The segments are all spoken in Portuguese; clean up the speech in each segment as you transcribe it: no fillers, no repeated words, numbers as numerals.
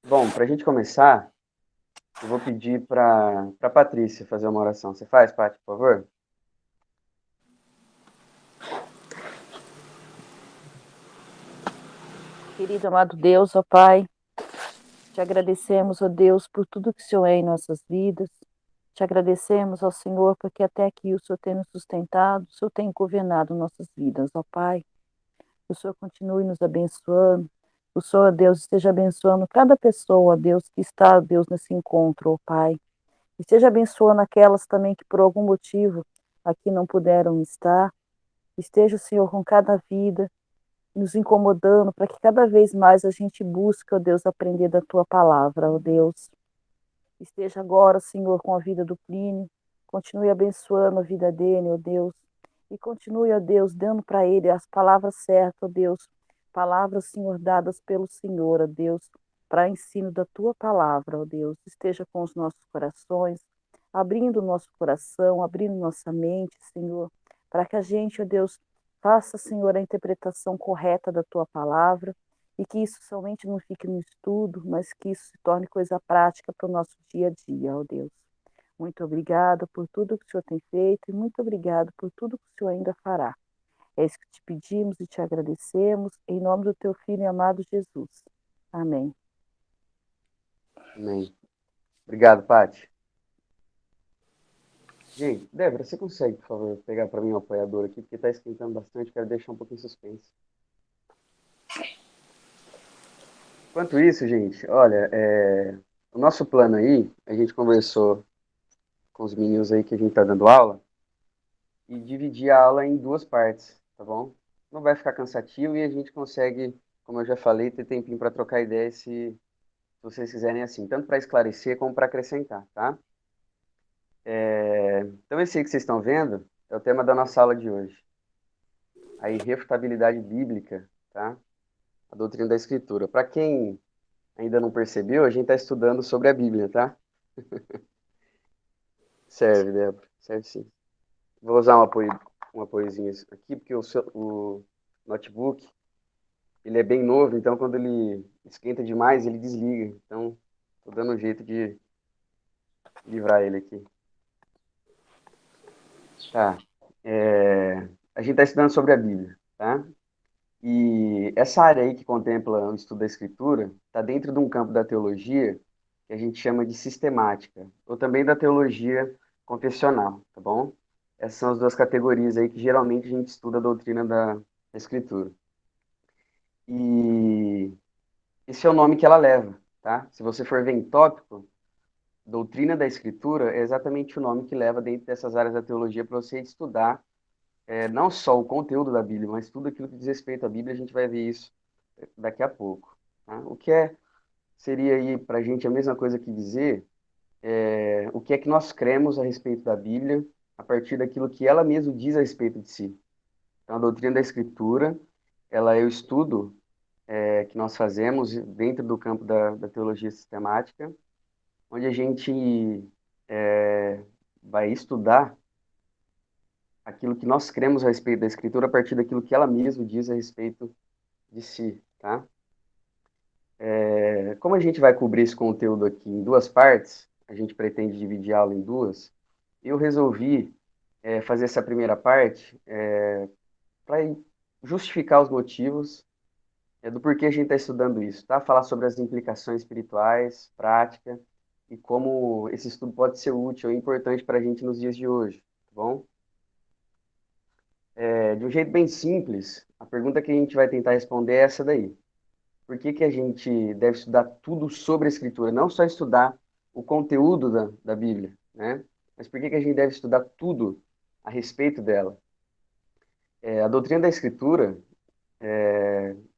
Bom, para a gente começar, eu vou pedir para a Patrícia fazer uma oração. Você faz, Paty, por favor? Querido amado Deus, ó Pai, te agradecemos, ó Deus, por tudo que o Senhor é em nossas vidas. Te agradecemos, ó Senhor, porque até aqui o Senhor tem nos sustentado, o Senhor tem governado nossas vidas, ó Pai. Que o Senhor continue nos abençoando. O Senhor, ó Deus, esteja abençoando cada pessoa, ó Deus, que está, ó Deus, nesse encontro, ó Pai. Esteja abençoando aquelas também que por algum motivo aqui não puderam estar. Esteja, Senhor, com cada vida, nos incomodando, para que cada vez mais a gente busque, ó Deus, aprender da tua palavra, ó Deus. Esteja agora, Senhor, com a vida do Plínio, continue abençoando a vida dele, ó Deus, e continue, ó Deus, dando para ele as palavras certas, ó Deus, palavras, Senhor, dadas pelo Senhor, ó Deus, para ensino da tua palavra, ó Deus. Esteja com os nossos corações, abrindo o nosso coração, abrindo nossa mente, Senhor, para que a gente, ó Deus, faça, Senhor, a interpretação correta da tua palavra e que isso somente não fique no estudo, mas que isso se torne coisa prática para o nosso dia a dia, ó Deus. Muito obrigada por tudo que o Senhor tem feito e muito obrigado por tudo que o Senhor ainda fará. É isso que te pedimos e te agradecemos, em nome do teu Filho e amado Jesus. Amém. Amém. Obrigado, Paty. Gente, Débora, você consegue, por favor, pegar para mim o apoiador aqui, porque está esquentando bastante, quero deixar um pouquinho em suspense. Enquanto isso, gente, olha, o nosso plano aí, a gente conversou com os meninos aí que a gente está dando aula, e dividir a aula em duas partes, tá bom? Não vai ficar cansativo e a gente consegue, como eu já falei, ter tempinho para trocar ideia se vocês quiserem assim, tanto para esclarecer como para acrescentar, tá? Então esse aí que vocês estão vendo é o tema da nossa aula de hoje, a irrefutabilidade bíblica, tá? A doutrina da Escritura. Para quem ainda não percebeu, a gente está estudando sobre a Bíblia, tá? Serve, Débora, serve sim. Vou usar um apoiozinho aqui, porque o notebook ele é bem novo, então quando ele esquenta demais, ele desliga. Então, tô dando um jeito de livrar ele aqui. Tá. A gente está estudando sobre a Bíblia, tá? E essa área aí que contempla o estudo da Escritura está dentro de um campo da teologia que a gente chama de sistemática, ou também da teologia confessional, tá bom? Essas são as duas categorias aí que geralmente a gente estuda a doutrina da Escritura. E esse é o nome que ela leva, tá? Se você for ver em tópico, doutrina da Escritura é exatamente o nome que leva dentro dessas áreas da teologia para você estudar não só o conteúdo da Bíblia, mas tudo aquilo que diz respeito à Bíblia, a gente vai ver isso daqui a pouco. Tá? Seria aí para a gente a mesma coisa que dizer o que é que nós cremos a respeito da Bíblia a partir daquilo que ela mesma diz a respeito de si. Então, a doutrina da Escritura, ela é o estudo que nós fazemos dentro do campo da teologia sistemática, onde a gente é, vai estudar aquilo que nós cremos a respeito da Escritura a partir daquilo que ela mesma diz a respeito de si, tá? Como a gente vai cobrir esse conteúdo aqui em duas partes, a gente pretende dividir a aula em duas, eu resolvi fazer essa primeira parte para justificar os motivos do porquê a gente está estudando isso, tá? Falar sobre as implicações espirituais, prática, e como esse estudo pode ser útil e importante para a gente nos dias de hoje, tá bom? De um jeito bem simples, a pergunta que a gente vai tentar responder é essa daí. Por que que a gente deve estudar tudo sobre a Escritura? Não só estudar o conteúdo da Bíblia, né? Mas por que que a gente deve estudar tudo a respeito dela? A doutrina da Escritura,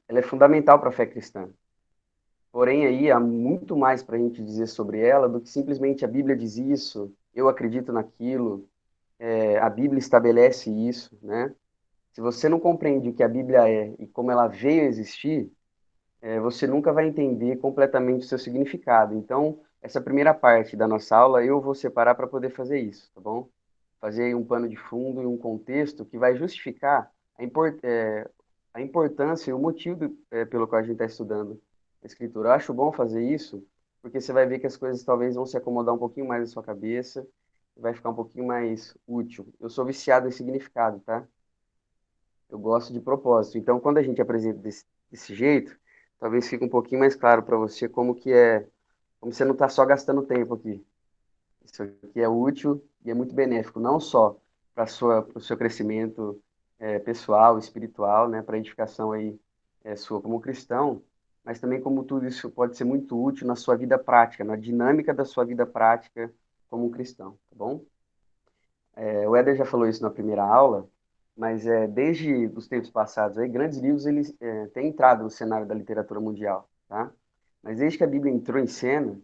ela é fundamental para a fé cristã. Porém, aí há muito mais para a gente dizer sobre ela do que simplesmente a Bíblia diz isso, eu acredito naquilo, a Bíblia estabelece isso, né? Se você não compreende o que a Bíblia é e como ela veio a existir, você nunca vai entender completamente o seu significado. Então, essa primeira parte da nossa aula eu vou separar para poder fazer isso, tá bom? Fazer aí um pano de fundo e um contexto que vai justificar a importância e o motivo pelo qual a gente está estudando a escritura. Eu acho bom fazer isso, porque você vai ver que as coisas talvez vão se acomodar um pouquinho mais na sua cabeça, vai ficar um pouquinho mais útil. Eu sou viciado em significado, tá? Eu gosto de propósito. Então, quando a gente apresenta desse jeito, talvez fique um pouquinho mais claro para você como que é, como você não está só gastando tempo aqui. Isso aqui é útil e é muito benéfico, não só para o seu crescimento pessoal, espiritual, né, para a edificação aí sua como cristão, mas também como tudo isso pode ser muito útil na sua vida prática, na dinâmica da sua vida prática como um cristão, tá bom? O Éder já falou isso na primeira aula, mas desde os tempos passados, aí, grandes livros eles têm entrado no cenário da literatura mundial, tá? Mas desde que a Bíblia entrou em cena,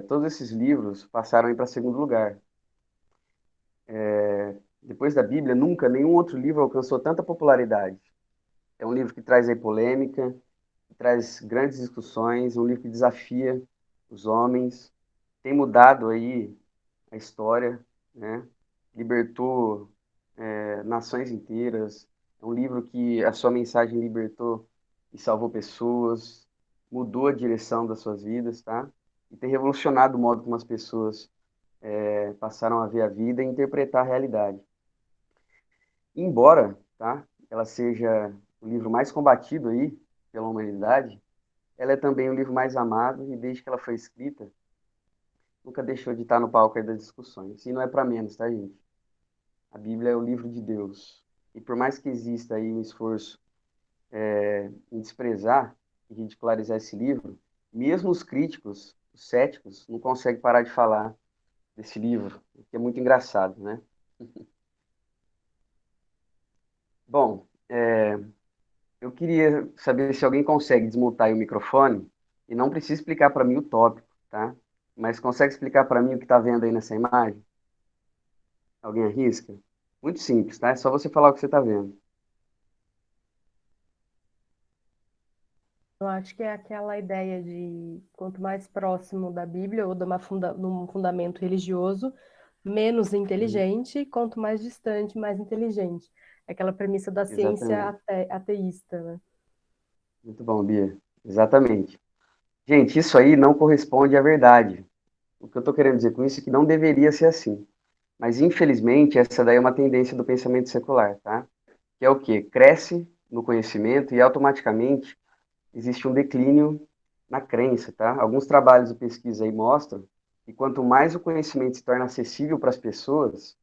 todos esses livros passaram para segundo lugar. Depois da Bíblia, nunca nenhum outro livro alcançou tanta popularidade. É um livro que traz aí polêmica, que traz grandes discussões, um livro que desafia os homens, tem mudado aí a história, né? Libertou nações inteiras. É um livro que a sua mensagem libertou e salvou pessoas, mudou a direção das suas vidas, tá? E tem revolucionado o modo como as pessoas passaram a ver a vida e interpretar a realidade. Embora, tá, ela seja o livro mais combatido aí pela humanidade, ela é também o livro mais amado e desde que ela foi escrita, nunca deixou de estar no palco aí das discussões. E não é para menos, tá, gente? A Bíblia é o livro de Deus. E por mais que exista aí um esforço em desprezar e ridicularizar esse livro, mesmo os críticos, os céticos, não conseguem parar de falar desse livro, o que é muito engraçado, né? Bom, eu queria saber se alguém consegue desmutar aí o microfone e não precisa explicar para mim o tópico, tá? Mas consegue explicar para mim o que está vendo aí nessa imagem? Alguém arrisca? Muito simples, tá? É só você falar o que você está vendo. Eu acho que é aquela ideia de quanto mais próximo da Bíblia ou de um fundamento religioso, menos Uhum. inteligente, quanto mais distante, mais inteligente. É aquela premissa da ciência Exatamente. ateísta, né? Muito bom, Bia. Exatamente. Gente, isso aí não corresponde à verdade. O que eu estou querendo dizer com isso é que não deveria ser assim. Mas, infelizmente, essa daí é uma tendência do pensamento secular, tá? Que é o quê? Cresce no conhecimento e automaticamente existe um declínio na crença, tá? Alguns trabalhos de pesquisa aí mostram que quanto mais o conhecimento se torna acessível para as pessoas,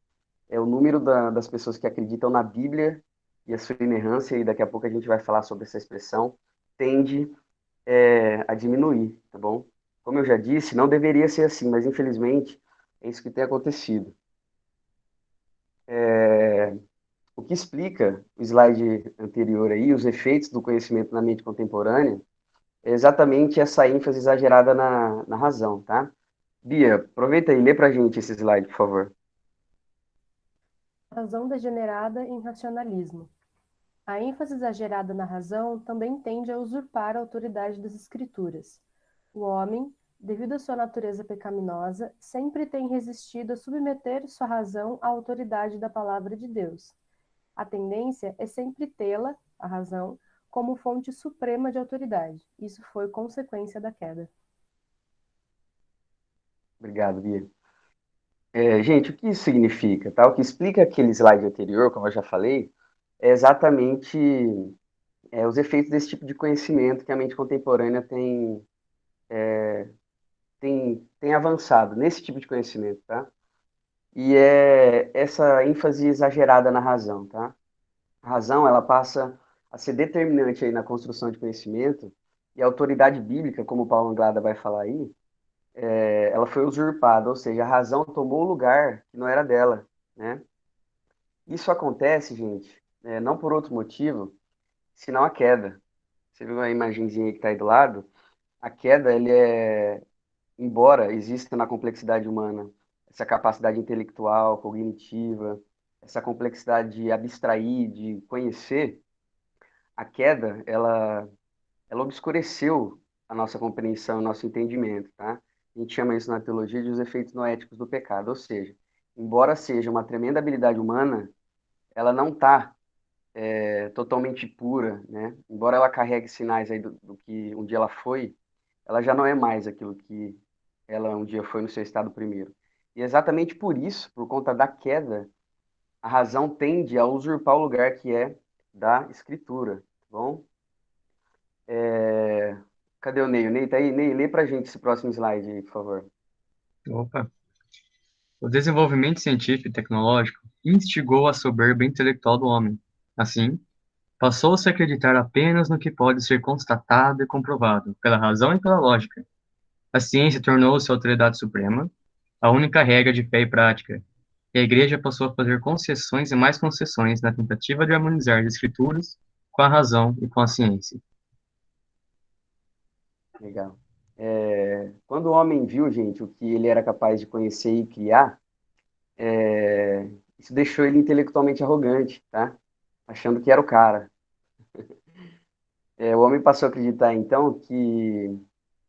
o número das pessoas que acreditam na Bíblia e a sua inerrância, e daqui a pouco a gente vai falar sobre essa expressão, tende a diminuir, tá bom? Como eu já disse, não deveria ser assim, mas infelizmente é isso que tem acontecido. O que explica o slide anterior aí, os efeitos do conhecimento na mente contemporânea, é exatamente essa ênfase exagerada na razão, tá? Bia, aproveita e lê pra gente esse slide, por favor. Razão degenerada em racionalismo. A ênfase exagerada na razão também tende a usurpar a autoridade das escrituras. O homem, devido à sua natureza pecaminosa, sempre tem resistido a submeter sua razão à autoridade da palavra de Deus. A tendência é sempre tê-la, a razão, como fonte suprema de autoridade. Isso foi consequência da queda. Obrigado, Bia. Gente, o que isso significa, tá? O que explica aquele slide anterior, como eu já falei, é exatamente os efeitos desse tipo de conhecimento que a mente contemporânea tem avançado nesse tipo de conhecimento, tá? E é essa ênfase exagerada na razão, tá? A razão, ela passa a ser determinante aí na construção de conhecimento e a autoridade bíblica, como o Paulo Anglada vai falar aí, ela foi usurpada, ou seja, a razão tomou o lugar que não era dela, né? Isso acontece, gente, não por outro motivo, senão a queda. Você viu a imagenzinha aí que está aí do lado? A queda, embora exista na complexidade humana essa capacidade intelectual, cognitiva, essa complexidade de abstrair, de conhecer, a queda, ela obscureceu a nossa compreensão, o nosso entendimento, tá? A gente chama isso na teologia de os efeitos noéticos do pecado, ou seja, embora seja uma tremenda habilidade humana, ela não está totalmente pura, né? Embora ela carregue sinais aí do que um dia ela foi, ela já não é mais aquilo que ela um dia foi no seu estado primeiro. E exatamente por isso, por conta da queda, a razão tende a usurpar o lugar que é da escritura, tá bom? É, Cadê o Ney? O Ney tá aí? Ney, lê pra gente esse próximo slide aí, por favor. Opa. O desenvolvimento científico e tecnológico instigou a soberba intelectual do homem. Assim, passou-se a acreditar apenas no que pode ser constatado e comprovado, pela razão e pela lógica. A ciência tornou-se a autoridade suprema, a única regra de fé e prática, e a Igreja passou a fazer concessões e mais concessões na tentativa de harmonizar as Escrituras com a razão e com a ciência. Legal. Quando o homem viu, gente, o que ele era capaz de conhecer e criar, isso deixou ele intelectualmente arrogante, tá? Achando que era o cara. O homem passou a acreditar, então, que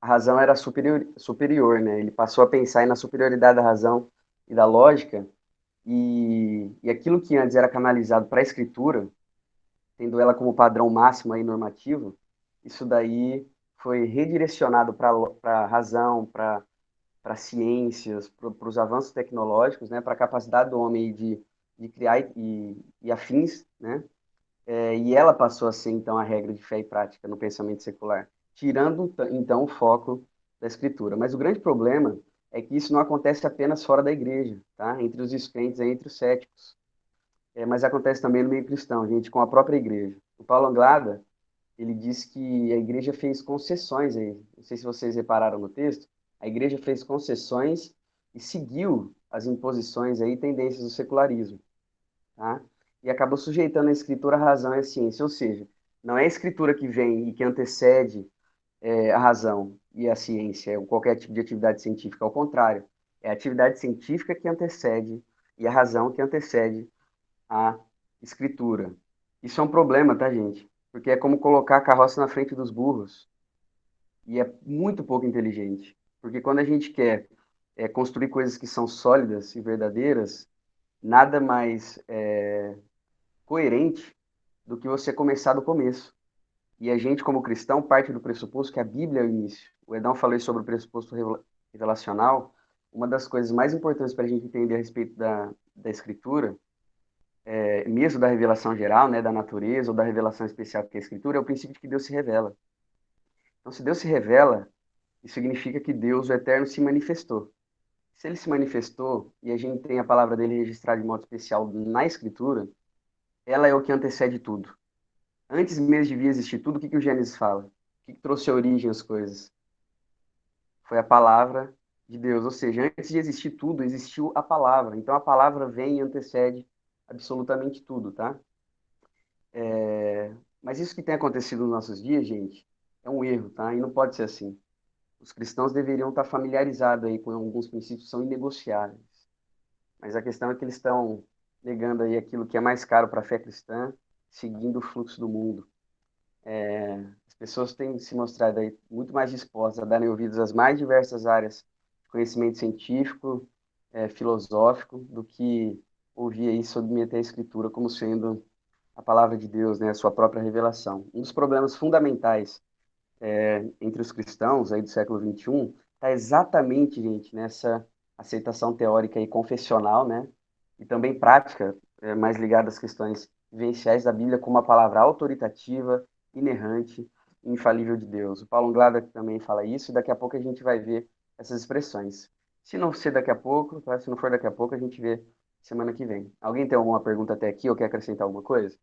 a razão era superior, né? Ele passou a pensar na superioridade da razão e da lógica, e aquilo que antes era canalizado para a escritura, tendo ela como padrão máximo e normativo, isso daí foi redirecionado para a razão, para ciências, para os avanços tecnológicos, né? Para a capacidade do homem de criar e afins, né? E ela passou a ser, então, a regra de fé e prática no pensamento secular, tirando, então, o foco da escritura. Mas o grande problema é que isso não acontece apenas fora da igreja, tá? Entre os descrentes e entre os céticos. Mas acontece também no meio cristão, gente, com a própria igreja. O Paulo Anglada, ele diz que a igreja fez concessões aí. Não sei se vocês repararam no texto. A igreja fez concessões e seguiu as imposições aí, tendências do secularismo, tá? E acabou sujeitando a escritura à razão e à ciência, ou seja, não é a escritura que vem e que antecede a razão e a ciência, ou qualquer tipo de atividade científica, ao contrário, é a atividade científica que antecede e a razão que antecede a escritura. Isso é um problema, tá, gente? Porque é como colocar a carroça na frente dos burros, e é muito pouco inteligente, porque quando a gente quer construir coisas que são sólidas e verdadeiras, nada mais coerente do que você começar do começo. E a gente, como cristão, parte do pressuposto que a Bíblia é o início. O Edão falou sobre o pressuposto revelacional. Uma das coisas mais importantes para a gente entender a respeito da Escritura, mesmo da revelação geral, né, da natureza, ou da revelação especial que é a Escritura, é o princípio de que Deus se revela. Então, se Deus se revela, isso significa que Deus, o Eterno, se manifestou. Se ele se manifestou, e a gente tem a palavra dele registrada de modo especial na Escritura, ela é o que antecede tudo. Antes mesmo de vir existir tudo, o que o Gênesis fala? O que trouxe a origem às coisas? Foi a palavra de Deus. Ou seja, antes de existir tudo, existiu a palavra. Então a palavra vem e antecede absolutamente tudo, tá? Mas isso que tem acontecido nos nossos dias, gente, é um erro, tá? E não pode ser assim. Os cristãos deveriam estar familiarizados aí com alguns princípios que são inegociáveis. Mas a questão é que eles estão negando aí aquilo que é mais caro para a fé cristã, seguindo o fluxo do mundo. As pessoas têm se mostrado aí muito mais dispostas a darem ouvidos às mais diversas áreas de conhecimento científico, filosófico, do que ouvir aí submeter a Escritura como sendo a palavra de Deus, né, a sua própria revelação. Um dos problemas fundamentais entre os cristãos aí do século XXI está exatamente, gente, nessa aceitação teórica e confessional, né, e também prática, mais ligada às questões vivenciais da Bíblia como uma palavra autoritativa, inerrante, infalível de Deus. O Paulo Anglada também fala isso, e daqui a pouco a gente vai ver essas expressões. Se não ser daqui a pouco, tá? Se não for daqui a pouco, a gente vê semana que vem. Alguém tem alguma pergunta até aqui ou quer acrescentar alguma coisa?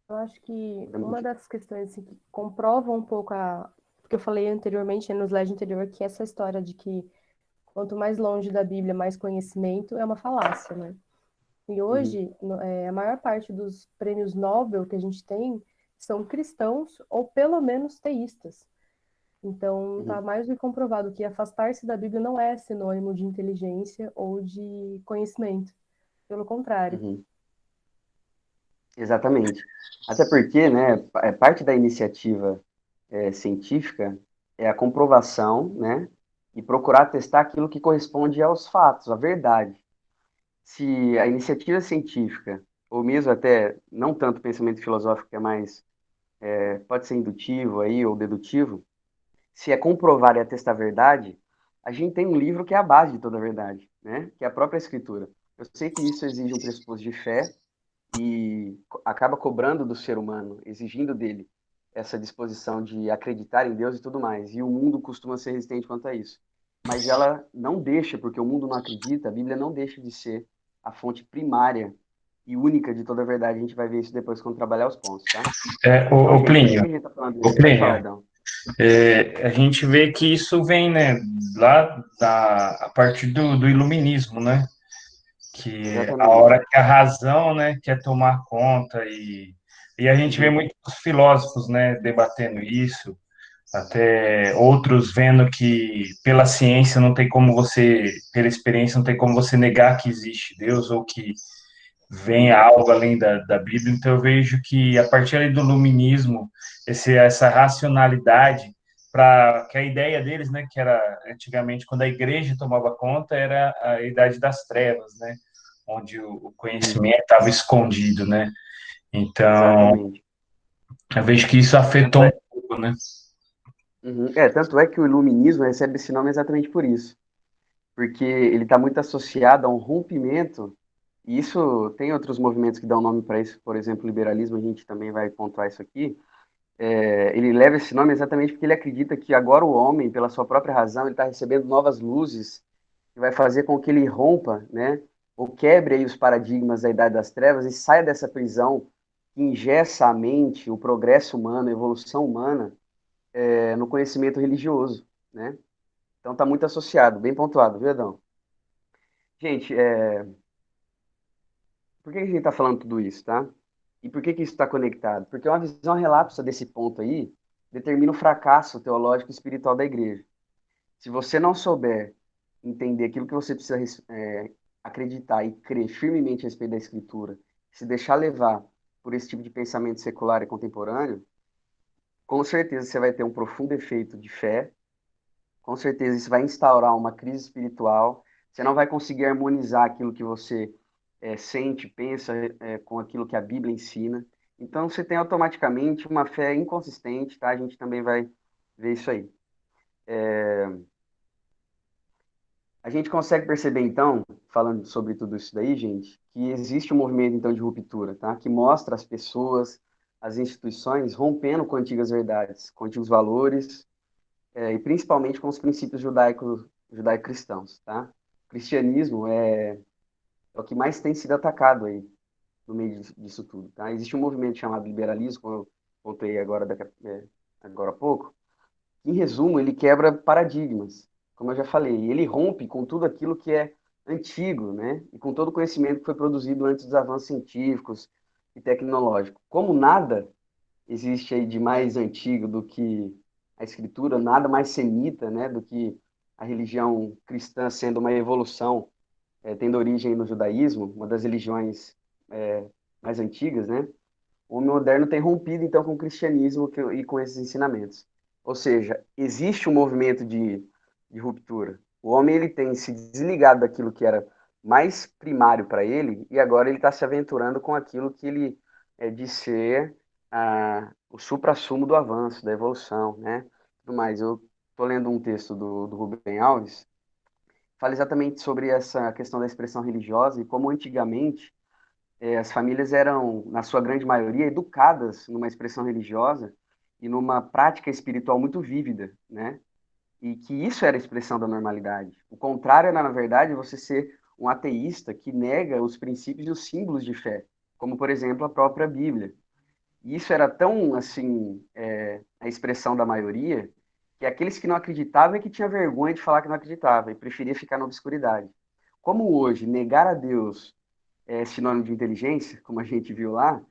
Eu acho que Podemos uma ir. das questões assim, que comprovam um pouco a. Porque eu falei anteriormente, no slide anterior, que essa história de que quanto mais longe da Bíblia, mais conhecimento, é uma falácia, né? E Uhum, hoje, a maior parte dos prêmios Nobel que a gente tem são cristãos ou pelo menos teístas. Então, está uhum, mais do que comprovado que afastar-se da Bíblia não é sinônimo de inteligência ou de conhecimento. Pelo contrário. uhum. Exatamente. Até porque, né, parte da iniciativa científica é a comprovação, né, e procurar testar aquilo que corresponde aos fatos, à verdade. se a iniciativa científica, ou mesmo até não tanto pensamento filosófico, que é mais, pode ser indutivo aí ou dedutivo, se é comprovar e atestar a verdade, a gente tem um livro que é a base de toda a verdade, né? Que é a própria Escritura. Eu sei que isso exige um pressuposto de fé e acaba cobrando do ser humano, exigindo dele essa disposição de acreditar em Deus e tudo mais. E o mundo costuma ser resistente quanto a isso. Mas ela não deixa, porque o mundo não acredita, a Bíblia não deixa de ser a fonte primária e única de toda a verdade. A gente vai ver isso depois quando trabalhar os pontos, tá? Então, O gente, por que Plínio, a gente está falando o isso? Pode falar, Plínio, Adão. a gente vê que isso vem, né, a partir do iluminismo, né? Que é a Exatamente. hora que a razão, né, quer tomar conta e a gente vê Uhum. muitos filósofos, né, debatendo isso, até outros vendo que pela ciência não tem como você, pela experiência não tem como você negar que existe Deus ou que vem Uhum. algo além da Bíblia. Então eu vejo que a partir ali do iluminismo, essa racionalidade para que a ideia deles, né, que era antigamente quando a igreja tomava conta, era a idade das trevas, né, onde o Uhum. conhecimento estava escondido, né? Então, Exatamente. eu vejo que isso Tanto afetou um é, pouco, né? tanto é que o iluminismo recebe esse nome exatamente por isso. Porque ele está muito associado a um rompimento, e isso tem outros movimentos que dão nome para isso, por exemplo, o liberalismo, a gente também vai pontuar isso aqui. Ele leva esse nome exatamente porque ele acredita que agora o homem, pela sua própria razão, ele está recebendo novas luzes, que vai fazer com que ele rompa, né, ou quebre aí os paradigmas da Idade das Trevas e saia dessa prisão que engessa a mente, o progresso humano, a evolução humana, no conhecimento religioso, né? Então está muito associado, bem pontuado, viu, Adão? Gente, por que a gente está falando tudo isso, tá? E por que isso está conectado? Porque uma visão relapsa desse ponto aí determina o fracasso teológico e espiritual da igreja. Se você não souber entender aquilo que você precisa acreditar e crer firmemente a respeito da Escritura, se deixar levar por esse tipo de pensamento secular e contemporâneo, com certeza você vai ter um profundo efeito de fé, com certeza isso vai instaurar uma crise espiritual, você não vai conseguir harmonizar aquilo que você sente, pensa com aquilo que a Bíblia ensina. Então você tem automaticamente uma fé inconsistente, tá? A gente também vai ver isso aí. A gente consegue perceber, então, falando sobre tudo isso daí, gente, que existe um movimento, então, de ruptura, tá? Que mostra as pessoas, as instituições rompendo com antigas verdades, com antigos valores, e principalmente com os princípios judaico-cristãos, tá? O cristianismo é o que mais tem sido atacado aí no meio disso tudo, tá? Existe um movimento chamado liberalismo, como eu contei agora há pouco, que, em resumo, ele quebra paradigmas, como eu já falei, ele rompe com tudo aquilo que é antigo, né? E com todo o conhecimento que foi produzido antes dos avanços científicos e tecnológicos. Como nada existe aí de mais antigo do que a escritura, nada mais semita, né, do que a religião cristã sendo uma evolução, tendo origem no judaísmo, uma das religiões é, mais antigas, né? O homem moderno tem rompido, então, com o cristianismo e com esses ensinamentos. Ou seja, existe um movimento de ruptura. O homem ele tem se desligado daquilo que era mais primário para ele e agora ele está se aventurando com aquilo que ele diz ser o suprassumo do avanço, da evolução, né? Tudo mais. Eu estou lendo um texto do Rubem Alves, fala exatamente sobre essa questão da expressão religiosa e como antigamente as famílias eram, na sua grande maioria, educadas numa expressão religiosa e numa prática espiritual muito vívida, né? E que isso era a expressão da normalidade. O contrário era, na verdade, você ser um ateísta que nega os princípios e os símbolos de fé, como, por exemplo, a própria Bíblia. E isso era tão, assim, a expressão da maioria, que aqueles que não acreditavam é que tinha vergonha de falar que não acreditava e preferia ficar na obscuridade. Como hoje, negar a Deus sinônimo de inteligência, como a gente viu lá,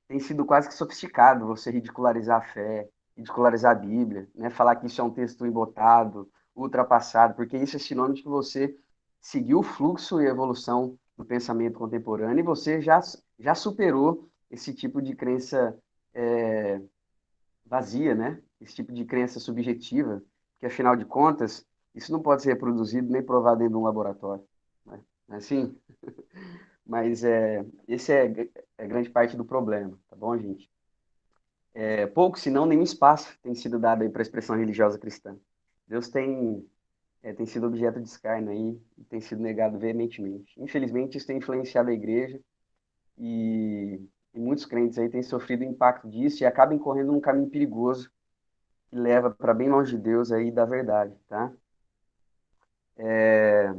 tem sido quase que sofisticado você ridicularizar a fé, ridicularizar a Bíblia, né? Falar que isso é um texto embotado, ultrapassado, porque isso é sinônimo de que você seguiu o fluxo e a evolução do pensamento contemporâneo e você já superou esse tipo de crença é, vazia, né? Esse tipo de crença subjetiva, que afinal de contas, isso não pode ser reproduzido nem provado dentro de um laboratório, né? assim, mas esse é grande parte do problema, tá bom, gente? Pouco, se não nenhum espaço tem sido dado aí para a expressão religiosa cristã. Deus tem sido objeto de escárnio aí e tem sido negado veementemente. Infelizmente, isso tem influenciado a igreja e muitos crentes aí têm sofrido o impacto disso e acabam incorrendo num caminho perigoso que leva para bem longe de Deus aí e da verdade, tá? É,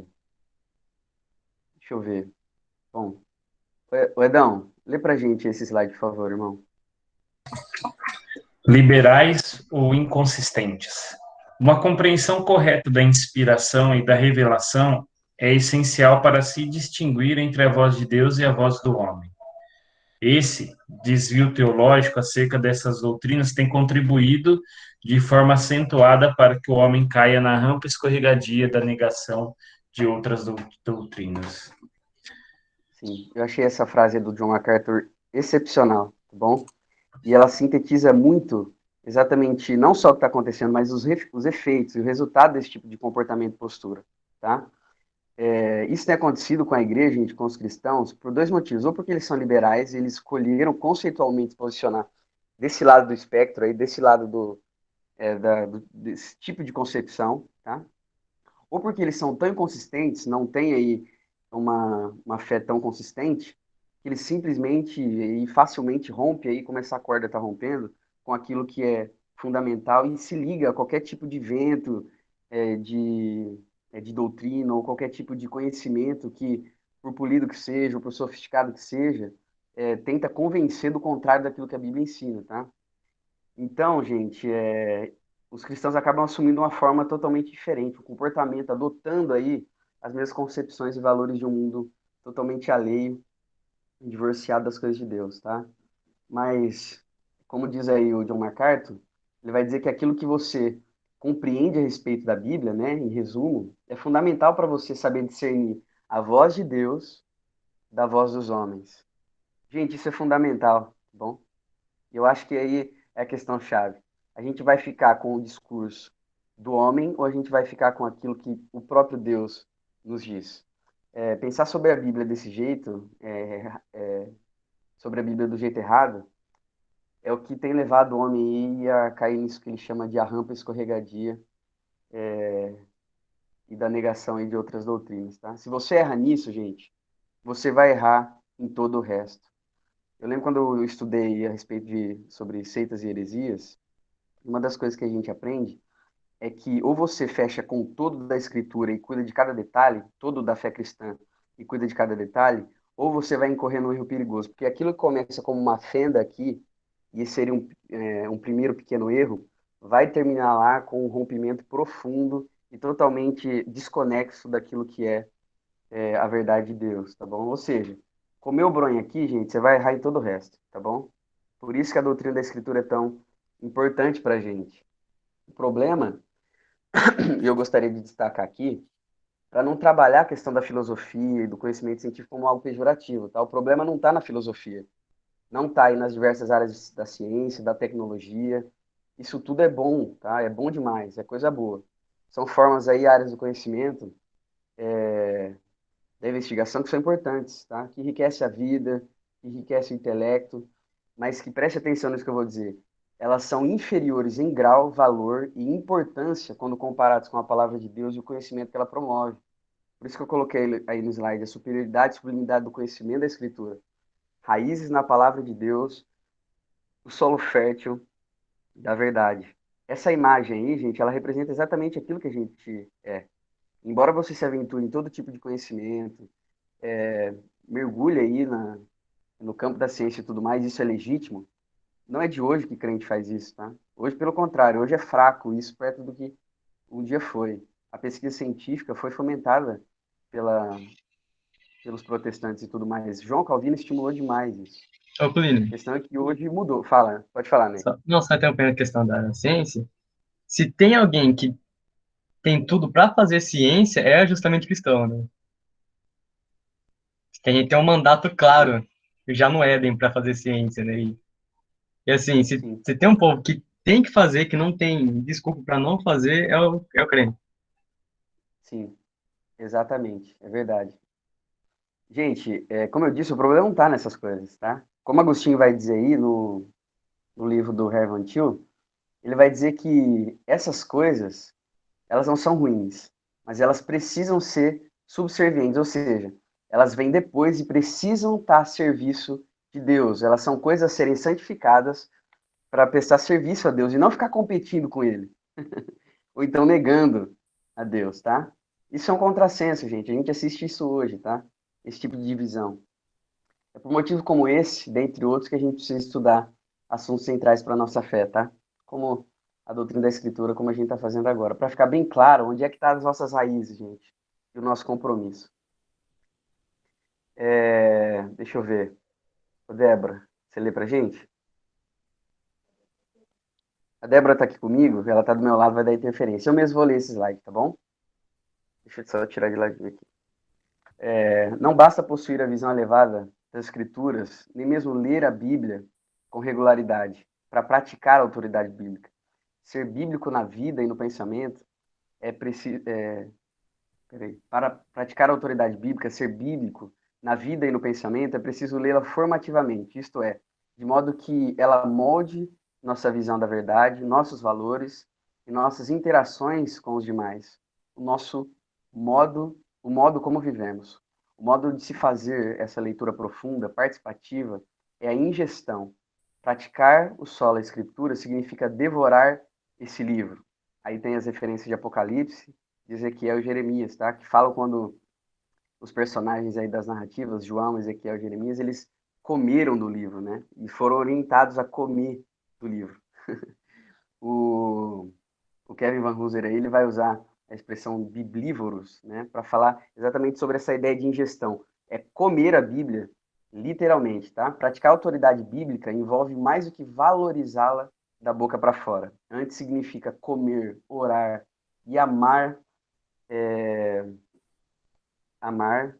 deixa eu ver. Bom, ô Edão, lê pra gente esse slide, por favor, irmão. Liberais ou inconsistentes. Uma compreensão correta da inspiração e da revelação é essencial para se distinguir entre a voz de Deus e a voz do homem. Esse desvio teológico acerca dessas doutrinas tem contribuído de forma acentuada para que o homem caia na rampa escorregadia da negação de outras doutrinas. Sim, eu achei essa frase do John MacArthur excepcional, tá bom? E ela sintetiza muito exatamente não só o que está acontecendo, mas os efeitos e o resultado desse tipo de comportamento e postura, tá? Isso tem acontecido com a igreja, gente, com os cristãos, por dois motivos. Ou porque eles são liberais e eles escolheram conceitualmente se posicionar desse lado do espectro, aí, desse lado desse tipo de concepção, tá? Ou porque eles são tão inconsistentes, não têm aí uma fé tão consistente, que eles simplesmente e facilmente rompem aí, como essa corda está rompendo, com aquilo que é fundamental e se liga a qualquer tipo de vento, é, de, de doutrina ou qualquer tipo de conhecimento que, por polido que seja, ou por sofisticado que seja, tenta convencer do contrário daquilo que a Bíblia ensina, tá? Então, gente, os cristãos acabam assumindo uma forma totalmente diferente, um comportamento, adotando aí as mesmas concepções e valores de um mundo totalmente alheio, divorciado das coisas de Deus, tá? Mas, como diz aí o John MacArthur, ele vai dizer que aquilo que você compreende a respeito da Bíblia, né, em resumo, é fundamental para você saber discernir a voz de Deus da voz dos homens. Gente, isso é fundamental, tá bom? Eu acho que aí é a questão chave. A gente vai ficar com o discurso do homem ou a gente vai ficar com aquilo que o próprio Deus nos diz? Pensar sobre a Bíblia desse jeito, sobre a Bíblia do jeito errado, é o que tem levado o homem aí a cair nisso que ele chama de a rampa escorregadia e da negação aí de outras doutrinas, tá? Se você erra nisso, gente, você vai errar em todo o resto. Eu lembro quando eu estudei a respeito sobre seitas e heresias, uma das coisas que a gente aprende é que ou você fecha com todo da escritura e cuida de cada detalhe, todo da fé cristã e cuida de cada detalhe, ou você vai incorrer num erro perigoso, porque aquilo que começa como uma fenda aqui, e esse seria um primeiro pequeno erro, vai terminar lá com um rompimento profundo e totalmente desconexo daquilo que a verdade de Deus, tá bom? Ou seja, comeu bronha aqui, gente, você vai errar em todo o resto, tá bom? Por isso que a doutrina da escritura é tão importante para a gente. O problema, e eu gostaria de destacar aqui, para não trabalhar a questão da filosofia e do conhecimento científico como algo pejorativo, tá? O problema não está na filosofia, não está aí nas diversas áreas da ciência, da tecnologia. Isso tudo é bom, tá? É bom demais, é coisa boa. São formas aí, áreas do conhecimento, da investigação que são importantes, tá? Que enriquece a vida, que enriquece o intelecto, mas que preste atenção nisso que eu vou dizer. Elas são inferiores em grau, valor e importância quando comparadas com a palavra de Deus e o conhecimento que ela promove. Por isso que eu coloquei aí no slide a superioridade e sublimidade do conhecimento da Escritura. Raízes na palavra de Deus, o solo fértil da verdade. Essa imagem aí, gente, ela representa exatamente aquilo que a gente é. Embora você se aventure em todo tipo de conhecimento, mergulhe aí no campo da ciência e tudo mais, isso é legítimo. Não é de hoje que crente faz isso, tá? Hoje, pelo contrário, hoje é fraco isso perto do que um dia foi. A pesquisa científica foi fomentada pela, pelos protestantes e tudo mais. João Calvino estimulou demais isso. Ô, A Plínio, questão é que hoje mudou. Fala, pode falar, né? não só interrompendo a questão da ciência, se tem alguém que tem tudo para fazer ciência, é justamente cristão, né? Tem um mandato Sim, claro, já no Éden, para fazer ciência, né? E assim, sim, se tem um povo que tem que fazer, que não tem desculpa para não fazer, é o crente. sim, exatamente, é verdade. Gente, como eu disse, o problema não está nessas coisas, tá? Como Agostinho vai dizer aí no livro do Herman Till, ele vai dizer que essas coisas, elas não são ruins, mas elas precisam ser subservientes, ou seja, elas vêm depois e precisam estar a serviço de Deus. Elas são coisas a serem santificadas para prestar serviço a Deus e não ficar competindo com Ele, ou então negando a Deus, tá? Isso é um contrassenso, gente. A gente assiste isso hoje, tá? Esse tipo de divisão. É por motivo como esse, dentre outros, que a gente precisa estudar assuntos centrais para a nossa fé, tá? Como a doutrina da Escritura, como a gente está fazendo agora, para ficar bem claro onde é que estão as nossas raízes, gente, e o nosso compromisso. Deixa eu ver. Ô, Débora, você lê pra gente? A Débora está aqui comigo, ela está do meu lado, vai dar interferência. Eu mesmo vou ler esse slide, tá bom? Deixa eu só tirar de lá aqui. Não basta possuir a visão elevada das Escrituras, nem mesmo ler a Bíblia com regularidade, para praticar a autoridade bíblica. Ser bíblico na vida e no pensamento é preciso. Para praticar a autoridade bíblica, ser bíblico na vida e no pensamento, é preciso lê-la formativamente, isto é, de modo que ela molde nossa visão da verdade, nossos valores e nossas interações com os demais, o nosso o modo como vivemos. O modo de se fazer essa leitura profunda, participativa, é a ingestão. Praticar o solo a escritura significa devorar esse livro. Aí tem as referências de Apocalipse, de Ezequiel e Jeremias, tá? Que falam quando os personagens aí das narrativas, João, Ezequiel e Jeremias, eles comeram do livro, né? E foram orientados a comer do livro. O, o Kevin Van Hooser aí, ele vai usar a expressão biblívoros, né? Para falar exatamente sobre essa ideia de ingestão. É comer a Bíblia, literalmente, tá? Praticar a autoridade bíblica envolve mais do que valorizá-la da boca para fora. Antes significa comer, orar e amar amar,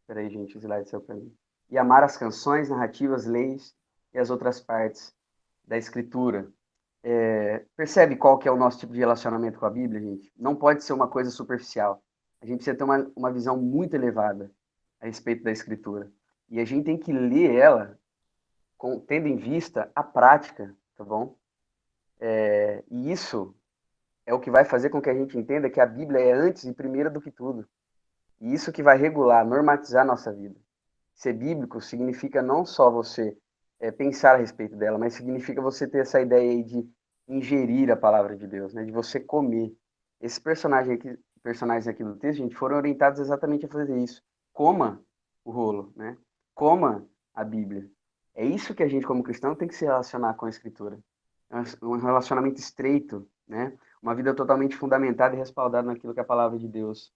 peraí, gente, o slide saiu para mim. E amar as canções, narrativas, leis e as outras partes da escritura. Percebe qual que é o nosso tipo de relacionamento com a Bíblia, gente? Não pode ser uma coisa superficial. A gente precisa ter uma visão muito elevada a respeito da escritura. E a gente tem que ler ela tendo em vista a prática, tá bom? E isso é o que vai fazer com que a gente entenda que a Bíblia é antes e primeiro do que tudo. E isso que vai regular, normatizar a nossa vida. Ser bíblico significa não só você pensar a respeito dela, mas significa você ter essa ideia aí de ingerir a palavra de Deus, né? De você comer. Esses personagens aqui do texto, gente, foram orientados exatamente a fazer isso. Coma o rolo, né? Coma a Bíblia. É isso que a gente, como cristão, tem que se relacionar com a Escritura. É um relacionamento estreito, né? Uma vida totalmente fundamentada e respaldada naquilo que a palavra de Deus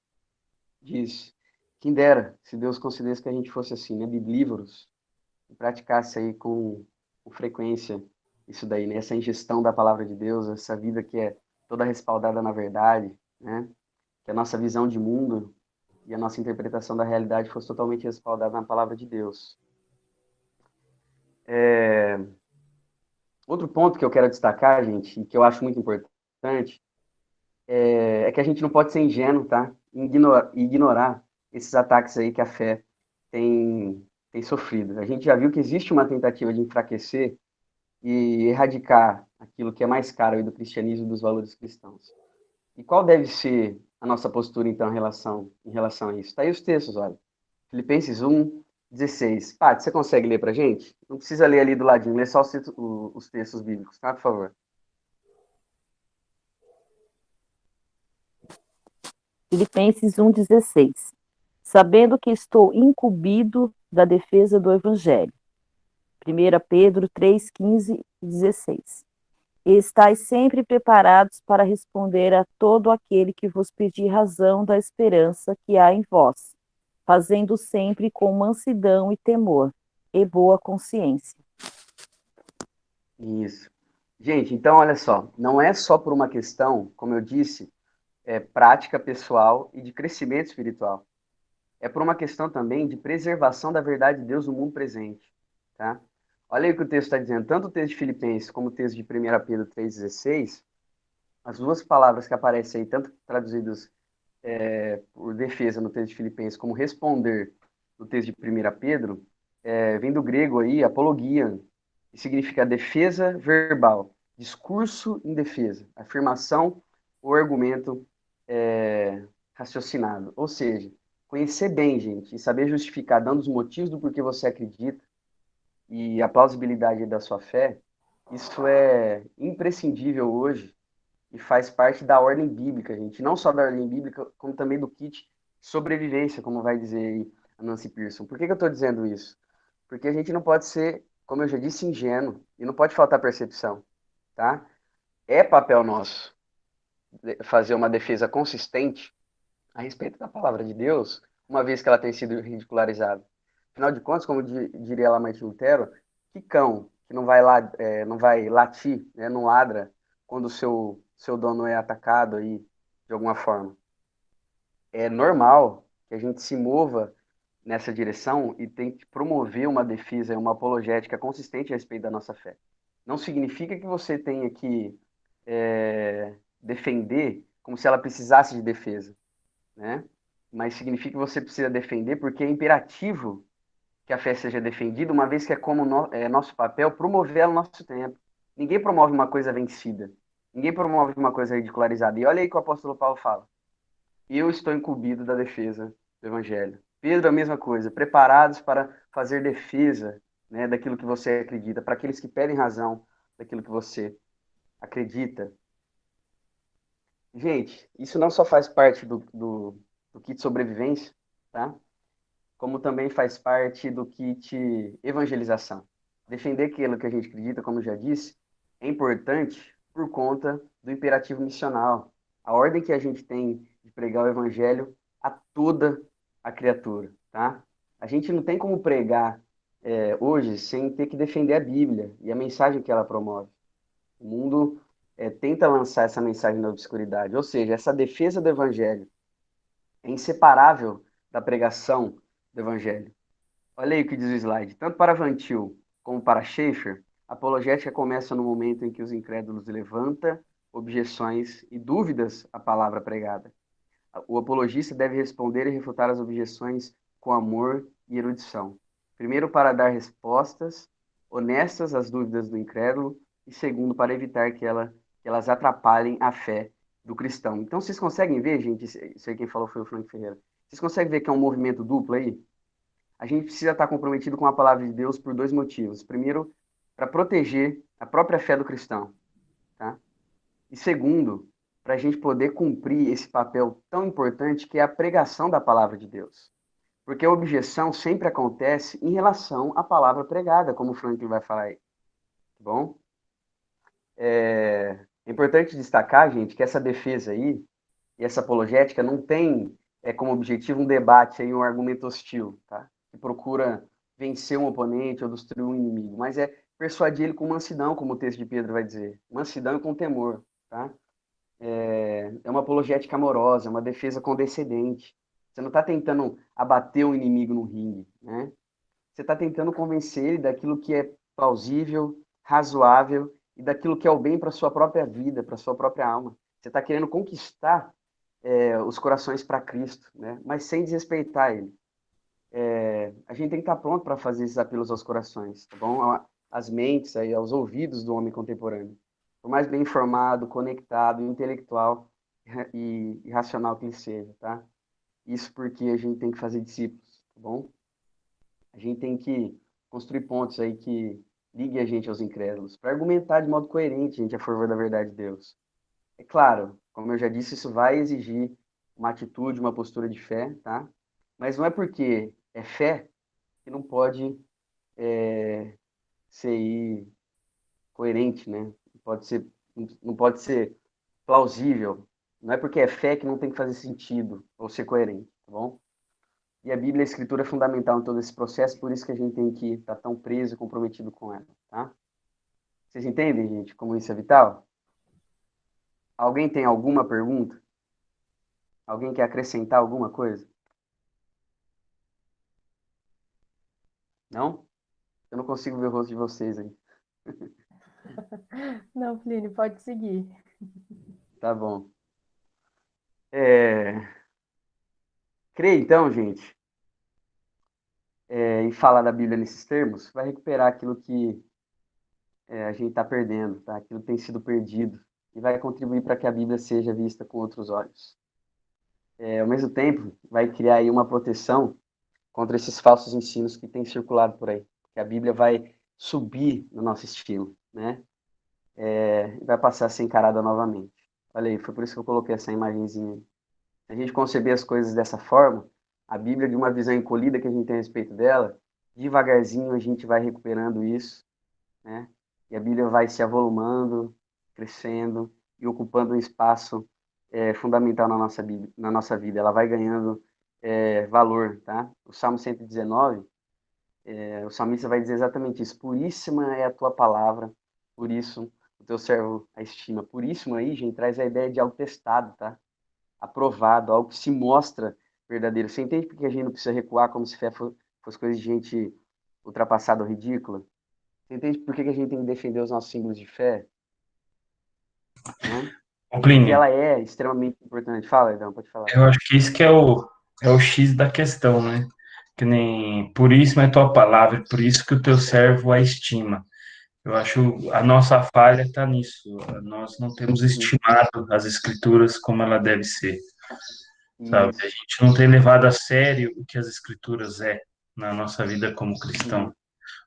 diz. Quem dera, se Deus concedesse que a gente fosse assim, né, biblívoros, e praticasse aí com frequência isso daí, né, essa ingestão da palavra de Deus, essa vida que é toda respaldada na verdade, né, que a nossa visão de mundo e a nossa interpretação da realidade fosse totalmente respaldada na palavra de Deus. Outro ponto que eu quero destacar, gente, e que eu acho muito importante, é que a gente não pode ser ingênuo, tá? Ignorar esses ataques aí que a fé tem sofrido. A gente já viu que existe uma tentativa de enfraquecer e erradicar aquilo que é mais caro aí do cristianismo e dos valores cristãos. E qual deve ser a nossa postura, então, em relação a isso? Está aí os textos, olha. Filipenses 1:16. Paty, você consegue ler para a gente? Não precisa ler ali do ladinho, lê só os textos bíblicos, tá? Por favor. Filipenses 1,16. Sabendo que estou incumbido da defesa do Evangelho. 1 Pedro 3:15 e 16. E estais sempre preparados para responder a todo aquele que vos pedir razão da esperança que há em vós, fazendo sempre com mansidão e temor, e boa consciência. Isso. Gente, então olha só, não é só por uma questão, como eu disse, prática pessoal e de crescimento espiritual. É por uma questão também de preservação da verdade de Deus no mundo presente, tá? Olha aí o que o texto está dizendo, tanto o texto de Filipenses como o texto de 1 Pedro 3,16, as duas palavras que aparecem aí, tanto traduzidas por defesa no texto de Filipenses, como responder do texto de 1 Pedro, vem do grego aí, apologia, que significa defesa verbal, discurso em defesa, afirmação ou argumento raciocinado. Ou seja, conhecer bem, gente, e saber justificar, dando os motivos do porquê você acredita e a plausibilidade da sua fé, isso é imprescindível hoje e faz parte da ordem bíblica, gente. Não só da ordem bíblica, como também do kit sobrevivência, como vai dizer aí a Nancy Pearson. Por que eu estou dizendo isso? Porque a gente não pode ser, como eu já disse, ingênuo e não pode faltar percepção, tá? É papel nosso fazer uma defesa consistente a respeito da palavra de Deus, uma vez que ela tem sido ridicularizada. Afinal de contas, como diria lá Martin Lutero, que cão que não vai lá, não vai latir, né, não ladra quando o seu dono é atacado aí de alguma forma. É normal que a gente se mova nessa direção e tem que promover uma defesa, uma apologética consistente a respeito da nossa fé. Não significa que você tenha que defender como se ela precisasse de defesa, né? Mas significa que você precisa defender porque é imperativo que a fé seja defendida, uma vez que é como nosso papel promover o nosso tempo. Ninguém promove uma coisa vencida. Ninguém promove uma coisa ridicularizada. E olha aí que o apóstolo Paulo fala. Eu estou incumbido da defesa do evangelho. Pedro, a mesma coisa. Preparados para fazer defesa, né, daquilo que você acredita, para aqueles que pedem razão daquilo que você acredita. Gente, isso não só faz parte do kit sobrevivência, tá? Como também faz parte do kit evangelização. Defender aquilo que a gente acredita, como eu já disse, é importante por conta do imperativo missional. A ordem que a gente tem de pregar o evangelho a toda a criatura, tá? A gente não tem como pregar hoje sem ter que defender a Bíblia e a mensagem que ela promove. O mundo tenta lançar essa mensagem da obscuridade, ou seja, essa defesa do evangelho é inseparável da pregação do evangelho. Olha aí o que diz o slide. Tanto para Van Til como para Schaeffer, a apologética começa no momento em que os incrédulos levantam objeções e dúvidas à palavra pregada. O apologista deve responder e refutar as objeções com amor e erudição. Primeiro, para dar respostas honestas às dúvidas do incrédulo, e segundo, para evitar que elas atrapalhem a fé do cristão. Então, vocês conseguem ver, gente, isso aí quem falou foi o Frank Ferreira, vocês conseguem ver que é um movimento duplo aí? A gente precisa estar comprometido com a palavra de Deus por dois motivos. Primeiro, para proteger a própria fé do cristão, tá? E segundo, para a gente poder cumprir esse papel tão importante que é a pregação da palavra de Deus. Porque a objeção sempre acontece em relação à palavra pregada, como o Franklin vai falar aí. Tá bom? É importante destacar, gente, que essa defesa aí e essa apologética não tem como objetivo um debate aí, um argumento hostil, tá? Que procura vencer um oponente ou destruir um inimigo, mas é persuadir ele com mansidão, como o texto de Pedro vai dizer. Mansidão e com temor, tá? É uma apologética amorosa, é uma defesa condescendente. Você não está tentando abater o inimigo no ringue, né? Você está tentando convencer ele daquilo que é plausível, razoável e daquilo que é o bem para a sua própria vida, para a sua própria alma. Você está querendo conquistar os corações para Cristo, né? Mas sem desrespeitar ele. A gente tem que estar pronto para fazer esses apelos aos corações, tá bom? Às mentes, aí, aos ouvidos do homem contemporâneo. Por mais bem informado, conectado, intelectual e racional que ele seja, tá? Isso porque a gente tem que fazer discípulos, tá bom? A gente tem que construir pontos aí que liguem a gente aos incrédulos, para argumentar de modo coerente, gente, a favor da verdade de Deus. É claro, como eu já disse, isso vai exigir uma atitude, uma postura de fé, tá? Mas não é porque é fé que não pode ser coerente, né? Não pode ser plausível. Não é porque é fé que não tem que fazer sentido ou ser coerente, tá bom? E a Bíblia, a Escritura, é fundamental em todo esse processo, por isso que a gente tem que estar tão preso e comprometido com ela, tá? Vocês entendem, gente, como isso é vital? Alguém tem alguma pergunta? Alguém quer acrescentar alguma coisa? Não? Eu não consigo ver o rosto de vocês aí. Não, Plínio, pode seguir. Tá bom. Creio então, gente, e falar da Bíblia nesses termos, vai recuperar aquilo que a gente está perdendo, tá? Aquilo que tem sido perdido, e vai contribuir para que a Bíblia seja vista com outros olhos. Ao mesmo tempo, vai criar aí uma proteção contra esses falsos ensinos que têm circulado por aí, que a Bíblia vai subir no nosso estilo, né? E vai passar a ser encarada novamente. Olha aí, foi por isso que eu coloquei essa imagenzinha. Se a gente conceber as coisas dessa forma, a Bíblia, de uma visão encolhida que a gente tem a respeito dela, devagarzinho a gente vai recuperando isso, né? E a Bíblia vai se avolumando, crescendo e ocupando um espaço fundamental na nossa vida. Ela vai ganhando valor, tá? O Salmo 119, o salmista vai dizer exatamente isso. Puríssima é a tua palavra, por isso o teu servo a estima. Puríssimo aí, gente, traz a ideia de algo testado, tá? Aprovado, algo que se mostra verdadeiro. Você entende porque a gente não precisa recuar como se fé fosse coisa de gente ultrapassada ou ridícula? Você entende por que a gente tem que defender os nossos símbolos de fé? Né? Ô, Porque Plínio, ela é extremamente importante. Fala, Edão, pode falar. eu acho que isso que é o X da questão, né? Que nem por isso é tua palavra, por isso que o teu servo a estima. Eu acho a nossa falha está nisso. Nós não temos Uhum. estimado as escrituras como ela deve ser, sabe? A Isso. gente não tem levado a sério o que as escrituras é na nossa vida como cristão. Sim,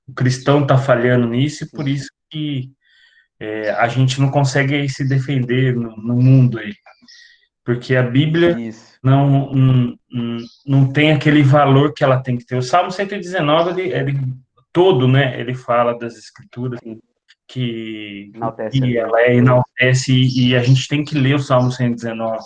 O cristão está falhando nisso e por sim. isso que a gente não consegue se defender no mundo aí, porque a Bíblia Isso. não tem aquele valor que ela tem que ter. O Salmo 119, ele todo, né, ele fala das escrituras, Sim. que, Enaltece a que Deus. ela enaltece, e a gente tem que ler o Salmo 119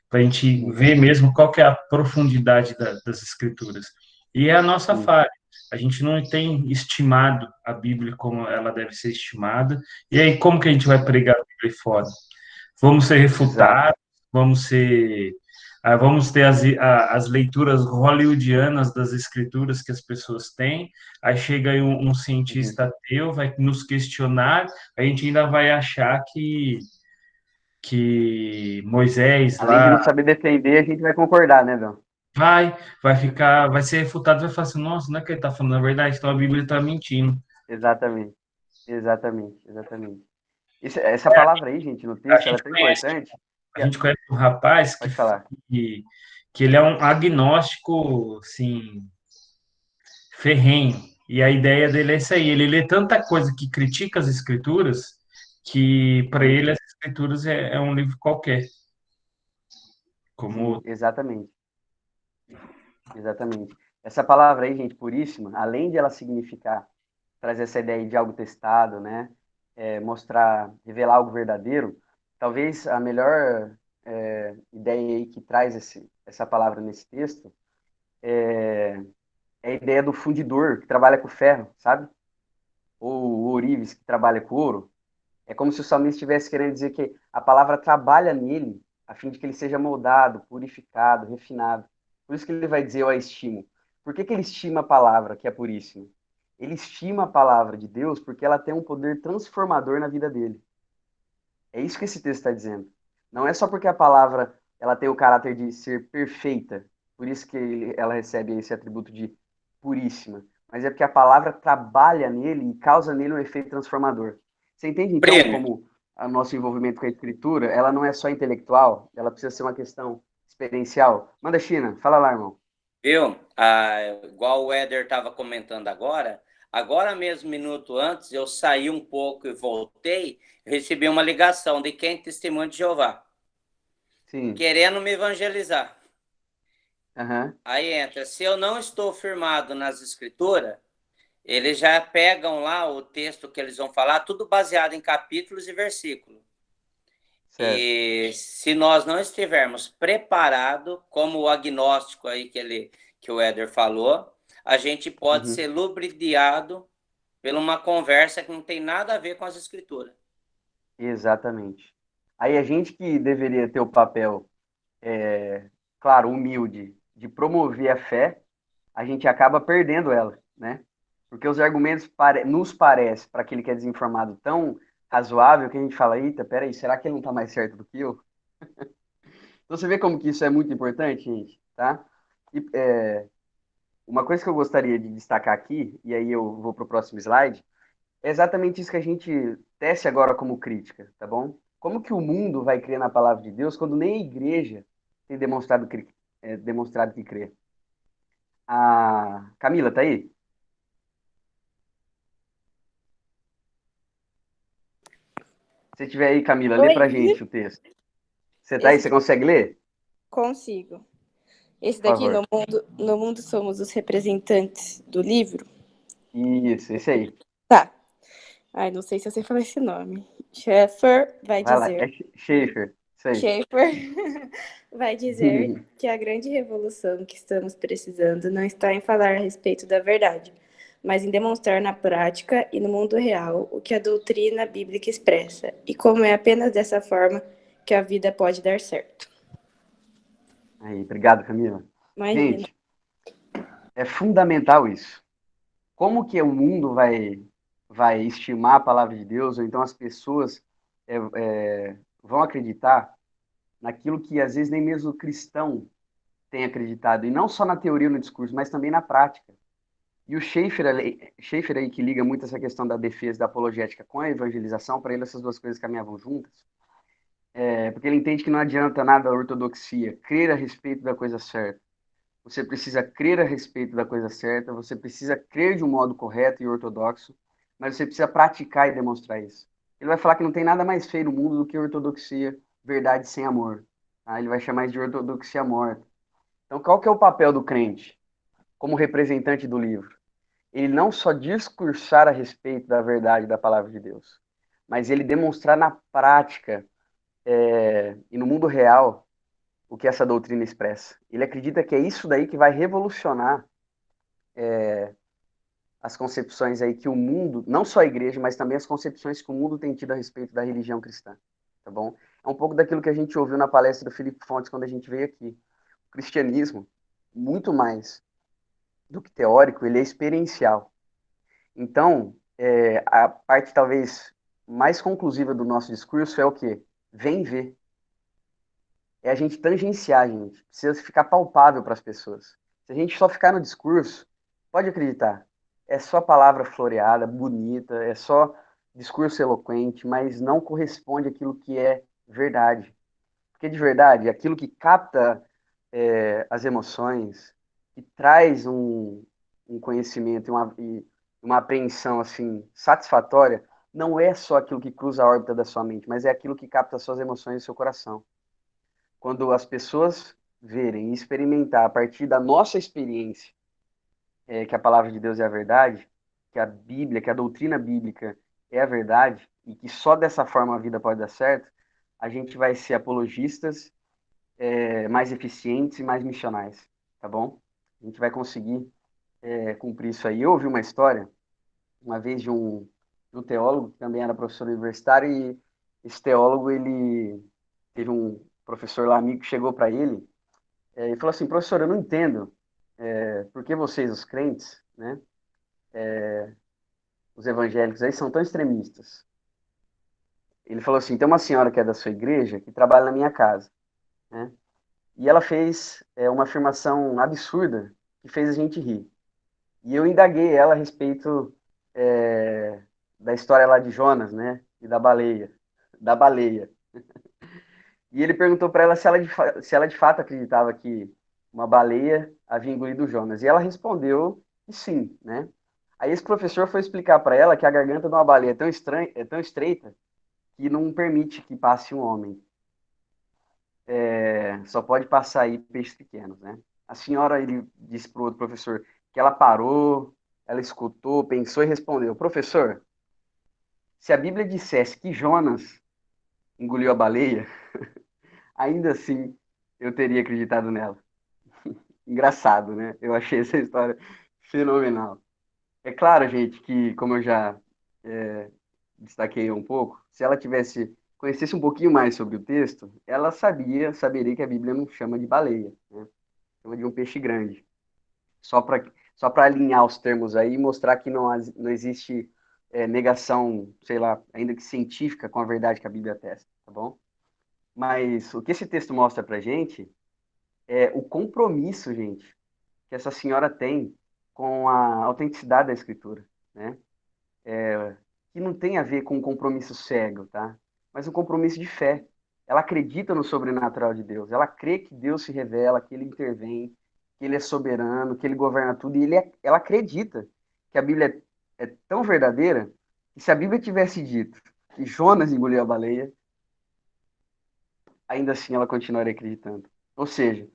para a gente Sim, ver mesmo qual que é a profundidade das escrituras. E é a nossa sim. falha. A gente não tem estimado a Bíblia como ela deve ser estimada. E aí, como que a gente vai pregar a Bíblia fora? Vamos ser Exato. refutados, vamos ter as leituras hollywoodianas das escrituras que as pessoas têm, aí chega aí um Uhum. cientista ateu, vai nos questionar, a gente ainda vai achar que Moisés Além de lá não saber defender, a gente vai concordar, né, Edão? vai ser refutado, vai falar assim, nossa, não é que ele está falando a verdade, então a Bíblia está mentindo. Exatamente. Exatamente. Exatamente. Essa palavra aí, gente, no A texto, ela é gente tão conhece, importante. a gente conhece um rapaz Pode falar. que, que ele é um agnóstico, assim, ferrenho. E a ideia dele é isso aí. Ele lê tanta coisa que critica as escrituras que para Uhum. ele as escrituras é um livro qualquer. Sim, Como exatamente. Exatamente. Essa palavra aí, gente, puríssima, além de ela significar, trazer essa ideia de algo testado, né? Mostrar, revelar algo verdadeiro, talvez a melhor ideia aí que traz essa palavra nesse texto é a ideia do fundidor que trabalha com ferro, sabe? Ou o ourives que trabalha com ouro. É como se o salmista estivesse querendo dizer que a palavra trabalha nele, a fim de que ele seja moldado, purificado, refinado. Por isso que ele vai dizer, eu a estimo. Por que ele estima a palavra, que é puríssima? Ele estima a palavra de Deus porque ela tem um poder transformador na vida dele. É isso que esse texto está dizendo. Não é só porque a palavra ela tem o caráter de ser perfeita, por isso que ela recebe esse atributo de puríssima, mas é porque a palavra trabalha nele e causa nele um efeito transformador. Você entende então Prêmio, como o nosso envolvimento com a escritura, ela não é só intelectual, ela precisa ser uma questão experiencial? Manda, China, fala lá, irmão. viu? Igual o Éder estava comentando agora mesmo, minuto antes, eu saí um pouco e voltei, recebi uma ligação de quem? Testemunho de Jeová, Sim. querendo me evangelizar. Aham. Aí entra, se eu não estou firmado nas escrituras, eles já pegam lá o texto que eles vão falar, tudo baseado em capítulos e versículos. Certo. E se nós não estivermos preparados, como o agnóstico aí que o Éder falou, a gente pode Uhum. ser ludibriado por uma conversa que não tem nada a ver com as escrituras. Exatamente. Aí a gente que deveria ter o papel claro, humilde, de promover a fé, a gente acaba perdendo ela, né? Porque os argumentos nos parece para aquele que é desinformado tão razoável que a gente fala, eita, peraí, será que ele não está mais certo do que eu? Então você vê como que isso é muito importante, gente, tá? E, uma coisa que eu gostaria de destacar aqui, e aí eu vou para o próximo slide, é exatamente isso que a gente tece agora como crítica, tá bom? Como que o mundo vai crer na palavra de Deus quando nem a igreja tem demonstrado que crê? A Camila, tá aí? Se você tiver aí, Camila, lê pra Oi, gente o texto. Você tá aí? esse Você consegue ler? consigo. Esse Por daqui, favor. no mundo somos os representantes do livro? Isso, esse aí. Tá. Ai, não sei se eu sei falar esse nome. Schaeffer vai Vai lá, dizer. é Schaefer. Isso aí. Schaeffer vai dizer que a grande revolução que estamos precisando não está em falar a respeito da verdade, mas em demonstrar na prática e no mundo real o que a doutrina bíblica expressa e como é apenas dessa forma que a vida pode dar certo. Aí, obrigado, Camila. Imagina. Gente, é fundamental isso. Como que o mundo vai estimar a palavra de Deus, ou então as pessoas vão acreditar naquilo que às vezes nem mesmo o cristão tem acreditado, e não só na teoria ou no discurso, mas também na prática. E o Schaeffer aí, que liga muito essa questão da defesa da apologética com a evangelização, para ele essas duas coisas caminhavam juntas, porque ele entende que não adianta nada a ortodoxia, crer a respeito da coisa certa. Você precisa crer a respeito da coisa certa, você precisa crer de um modo correto e ortodoxo, mas você precisa praticar e demonstrar isso. Ele vai falar que não tem nada mais feio no mundo do que ortodoxia, verdade sem amor. Tá? Ele vai chamar isso de ortodoxia morta. Então, qual que é o papel do crente como representante do livro? Ele não só discursar a respeito da verdade da palavra de Deus, mas ele demonstrar na prática e no mundo real o que essa doutrina expressa. Ele acredita que é isso daí que vai revolucionar as concepções aí que o mundo, não só a igreja, mas também as concepções que o mundo tem tido a respeito da religião cristã, tá bom? É um pouco daquilo que a gente ouviu na palestra do Felipe Fontes quando a gente veio aqui. O cristianismo, muito mais do que teórico, ele é experiencial. Então, a parte talvez mais conclusiva do nosso discurso é o quê? Vem ver. É a gente tangenciar, gente. Precisa ficar palpável para as pessoas. Se a gente só ficar no discurso, pode acreditar, é só palavra floreada, bonita, é só discurso eloquente, mas não corresponde àquilo que é verdade. Porque de verdade, aquilo que capta as emoções, que traz um conhecimento e uma apreensão assim satisfatória, não é só aquilo que cruza a órbita da sua mente, mas é aquilo que capta as suas emoções e seu coração. Quando as pessoas verem e experimentar a partir da nossa experiência que a palavra de Deus é a verdade, que a Bíblia, que a doutrina bíblica é a verdade, e que só dessa forma a vida pode dar certo, a gente vai ser apologistas mais eficientes e mais missionais, tá bom? A gente vai conseguir cumprir isso aí. Eu ouvi uma história, uma vez, de um teólogo que também era professor universitário, e esse teólogo, ele teve um professor lá, amigo, que chegou para ele e falou assim: professor, eu não entendo por que vocês, os crentes, né, os evangélicos aí, são tão extremistas. Ele falou assim: tem uma senhora que é da sua igreja que trabalha na minha casa, né? E ela fez uma afirmação absurda que fez a gente rir. E eu indaguei ela a respeito da história lá de Jonas, né? E da baleia. Da baleia. E ele perguntou para ela se ela de fato acreditava que uma baleia havia engolido Jonas. E ela respondeu que sim, né? Aí esse professor foi explicar para ela que a garganta de uma baleia é tão estreita que não permite que passe um homem. Só pode passar aí peixes pequenos, né? A senhora, ele disse para o outro professor que ela parou, ela escutou, pensou e respondeu: professor, se a Bíblia dissesse que Jonas engoliu a baleia, ainda assim eu teria acreditado nela. Engraçado, né? Eu achei essa história fenomenal. É claro, gente, que como eu já destaquei um pouco, se ela conhecesse um pouquinho mais sobre o texto, ela saberia que a Bíblia não chama de baleia, né? Chama de um peixe grande. Só para só para alinhar os termos aí e mostrar que não existe negação, sei lá, ainda que científica, com a verdade que a Bíblia atesta, tá bom? Mas o que esse texto mostra pra gente é o compromisso, gente, que essa senhora tem com a autenticidade da escritura, né? Que não tem a ver com um compromisso cego, tá? Mas um compromisso de fé. Ela acredita no sobrenatural de Deus. Ela crê que Deus se revela, que ele intervém, que ele é soberano, que ele governa tudo. E ela acredita que a Bíblia é tão verdadeira que se a Bíblia tivesse dito que Jonas engoliu a baleia, ainda assim ela continuaria acreditando. Ou seja,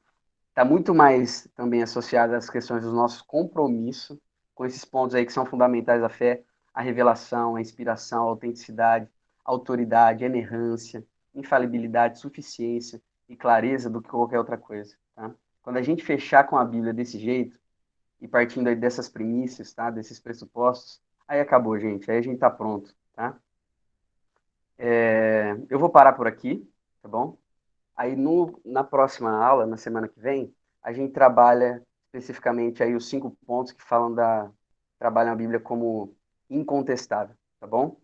está muito mais também associada às questões do nosso compromisso com esses pontos aí que são fundamentais da fé, a revelação, a inspiração, a autenticidade, a autoridade, a inerrância, infalibilidade, suficiência e clareza do que qualquer outra coisa. Tá? Quando a gente fechar com a Bíblia desse jeito, e partindo aí dessas premissas, tá? Desses pressupostos, aí acabou, gente. Aí a gente está pronto. Tá? Eu vou parar por aqui, tá bom? Aí na próxima aula, na semana que vem, a gente trabalha especificamente aí os 5 pontos que trabalham a Bíblia como incontestável, tá bom?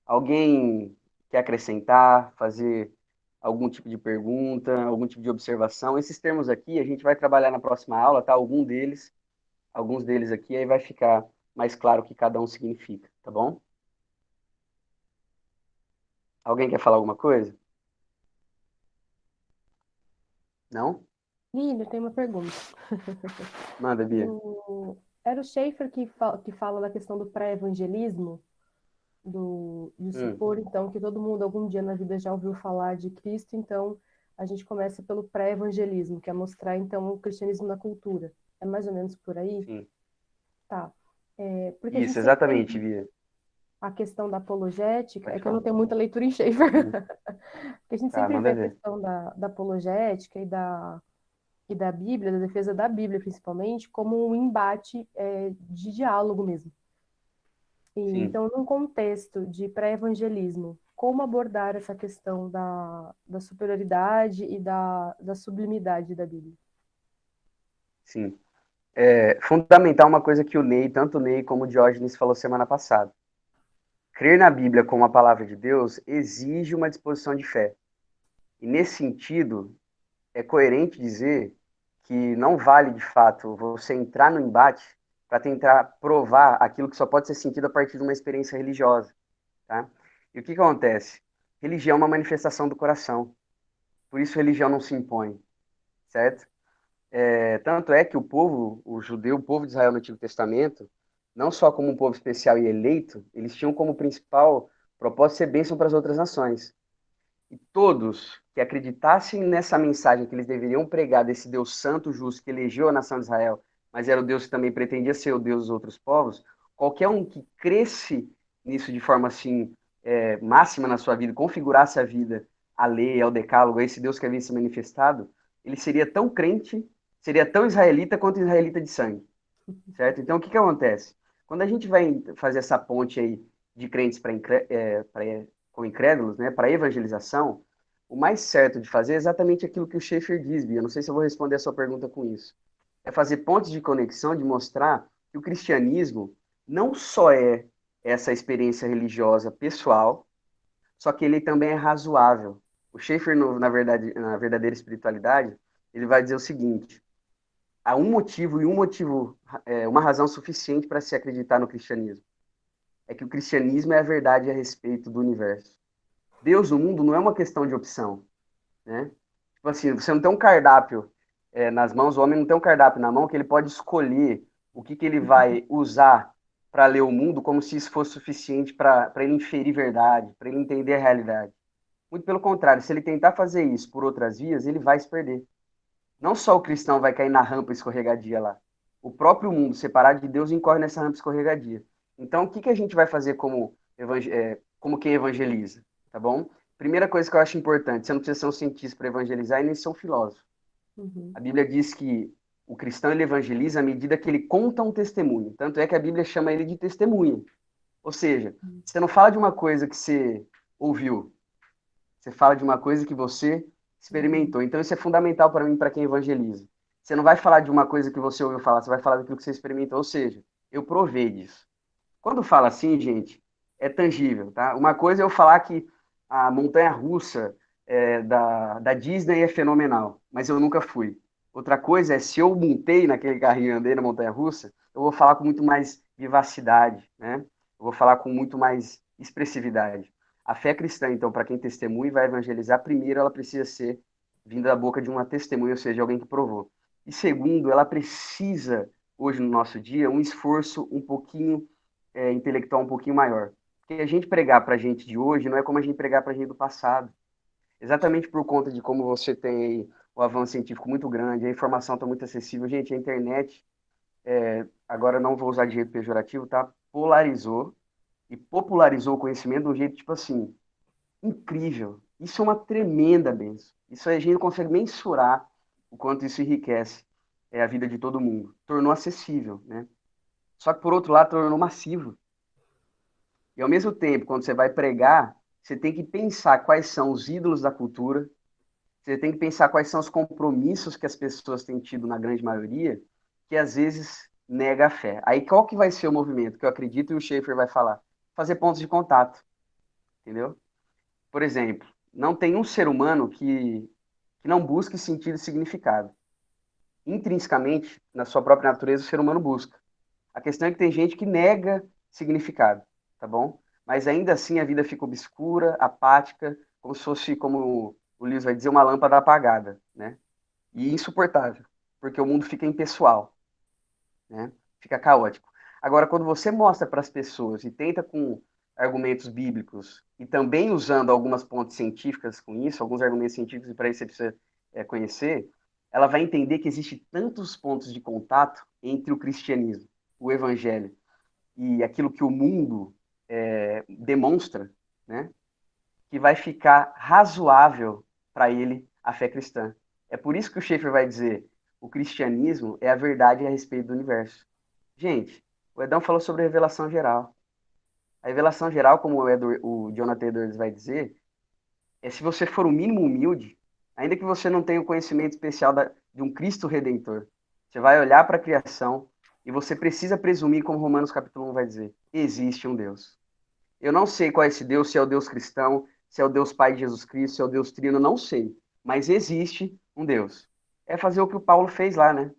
Alguém quer acrescentar, fazer algum tipo de pergunta, algum tipo de observação? Esses termos aqui a gente vai trabalhar na próxima aula, tá? Alguns deles aqui, aí vai ficar mais claro o que cada um significa, tá bom? Alguém quer falar alguma coisa? Não? Lília, tem uma pergunta. Manda, Bia. Era o Schaeffer que fala da questão do pré-evangelismo, de supor, então, que todo mundo algum dia na vida já ouviu falar de Cristo, então a gente começa pelo pré-evangelismo, que é mostrar, então, o cristianismo na cultura. É mais ou menos por aí? Sim. Tá. Porque a gente Isso, sempre exatamente, tem Bia. a questão da apologética, Pode é que eu não falar. tenho muita leitura em Schaeffer, porque a gente Tá, sempre vê manda a ver. questão da apologética e da Bíblia, da defesa da Bíblia, principalmente, como um embate de diálogo mesmo. Sim. Então, num contexto de pré-evangelismo, como abordar essa questão da superioridade e da sublimidade da Bíblia? Sim. É fundamental uma coisa que tanto o Ney como o Diógenes falou semana passada. Crer na Bíblia como a palavra de Deus exige uma disposição de fé. E nesse sentido, é coerente dizer que não vale, de fato, você entrar no embate para tentar provar aquilo que só pode ser sentido a partir de uma experiência religiosa. Tá? E o que acontece? Religião é uma manifestação do coração. Por isso, religião não se impõe, certo? Tanto é que o judeu, o povo de Israel no Antigo Testamento, não só como um povo especial e eleito, eles tinham como principal propósito ser bênção para as outras nações. E todos que acreditassem nessa mensagem que eles deveriam pregar desse Deus santo, justo, que elegeu a nação de Israel, mas era o Deus que também pretendia ser o Deus dos outros povos, qualquer um que cresce nisso de forma assim, máxima na sua vida, configurasse a vida, a lei, ao decálogo, a esse Deus que havia se manifestado, ele seria tão crente, seria tão israelita quanto israelita de sangue, certo? Então, o que acontece? Quando a gente vai fazer essa ponte aí de crentes com incrédulos, né, para evangelização, o mais certo de fazer é exatamente aquilo que o Schaeffer diz, Bia. Eu não sei se eu vou responder a sua pergunta com isso. É fazer pontes de conexão, de mostrar que o cristianismo não só é essa experiência religiosa pessoal, só que ele também é razoável. O Schaeffer, na verdade, na verdadeira espiritualidade, ele vai dizer o seguinte: há uma razão suficiente para se acreditar no cristianismo. É que o cristianismo é a verdade a respeito do universo. Deus no mundo não é uma questão de opção, né? Tipo assim, você não tem um cardápio nas mãos, o homem não tem um cardápio na mão que ele pode escolher o que ele vai usar para ler o mundo como se isso fosse suficiente para ele inferir verdade, para ele entender a realidade. Muito pelo contrário, se ele tentar fazer isso por outras vias, ele vai se perder. Não só o cristão vai cair na rampa escorregadia lá. O próprio mundo, separado de Deus, incorre nessa rampa escorregadia. Então, o que a gente vai fazer como quem evangeliza? Tá bom? Primeira coisa que eu acho importante, você não precisa ser um cientista para evangelizar e nem ser um filósofo. A Bíblia diz que o cristão ele evangeliza à medida que ele conta um testemunho. Tanto é que a Bíblia chama ele de testemunha. Ou seja, você não fala de uma coisa que você ouviu, você fala de uma coisa que você experimentou. Então, isso é fundamental para mim, para quem evangeliza. Você não vai falar de uma coisa que você ouviu falar, você vai falar daquilo que você experimentou. Ou seja, eu provei disso. Quando fala assim, gente, é tangível, tá? Uma coisa é eu falar que a montanha-russa da Disney é fenomenal, mas eu nunca fui. Outra coisa é, se eu montei naquele carrinho e andei na montanha-russa, eu vou falar com muito mais vivacidade, né? Eu vou falar com muito mais expressividade. A fé cristã, então, para quem testemunha e vai evangelizar, primeiro ela precisa ser vinda da boca de uma testemunha, ou seja, alguém que provou. E segundo, ela precisa, hoje no nosso dia, um esforço um pouquinho intelectual um pouquinho maior. Porque a gente pregar para a gente de hoje não é como a gente pregar para a gente do passado. Exatamente por conta de como você tem o avanço científico muito grande, a informação está muito acessível. Gente, a internet, agora não vou usar de jeito pejorativo, tá? Polarizou e popularizou o conhecimento de um jeito, tipo assim, incrível. Isso é uma tremenda benção. Isso a gente não consegue mensurar o quanto isso enriquece a vida de todo mundo. Tornou acessível, né? Só que, por outro lado, tornou massivo. E, ao mesmo tempo, quando você vai pregar, você tem que pensar quais são os ídolos da cultura, você tem que pensar quais são os compromissos que as pessoas têm tido, na grande maioria, que às vezes nega a fé. Aí qual que vai ser o movimento que eu acredito e o Schaefer vai falar? Fazer pontos de contato, entendeu? Por exemplo, não tem um ser humano que não busque sentido e significado. Intrinsecamente, na sua própria natureza, o ser humano busca. A questão é que tem gente que nega significado, tá bom? Mas ainda assim a vida fica obscura, apática, como se fosse, como o Lewis vai dizer, uma lâmpada apagada, né? E insuportável, porque o mundo fica impessoal, né? Fica caótico. Agora, quando você mostra para as pessoas e tenta com argumentos bíblicos e também usando algumas pontes científicas com isso, alguns argumentos científicos, e para isso você precisa conhecer, ela vai entender que existe tantos pontos de contato entre o cristianismo, o evangelho e aquilo que o mundo demonstra, né? Que vai ficar razoável para ele a fé cristã. É por isso que o Schaeffer vai dizer: o cristianismo é a verdade a respeito do universo. Gente, o Edão falou sobre a revelação geral. A revelação geral, como o Jonathan Edwards vai dizer, é se você for o mínimo humilde, ainda que você não tenha o conhecimento especial de um Cristo Redentor, você vai olhar para a criação e você precisa presumir, como Romanos capítulo 1 vai dizer, existe um Deus. Eu não sei qual é esse Deus, se é o Deus cristão, se é o Deus Pai de Jesus Cristo, se é o Deus Trino, não sei. Mas existe um Deus. É fazer o que o Paulo fez lá, né?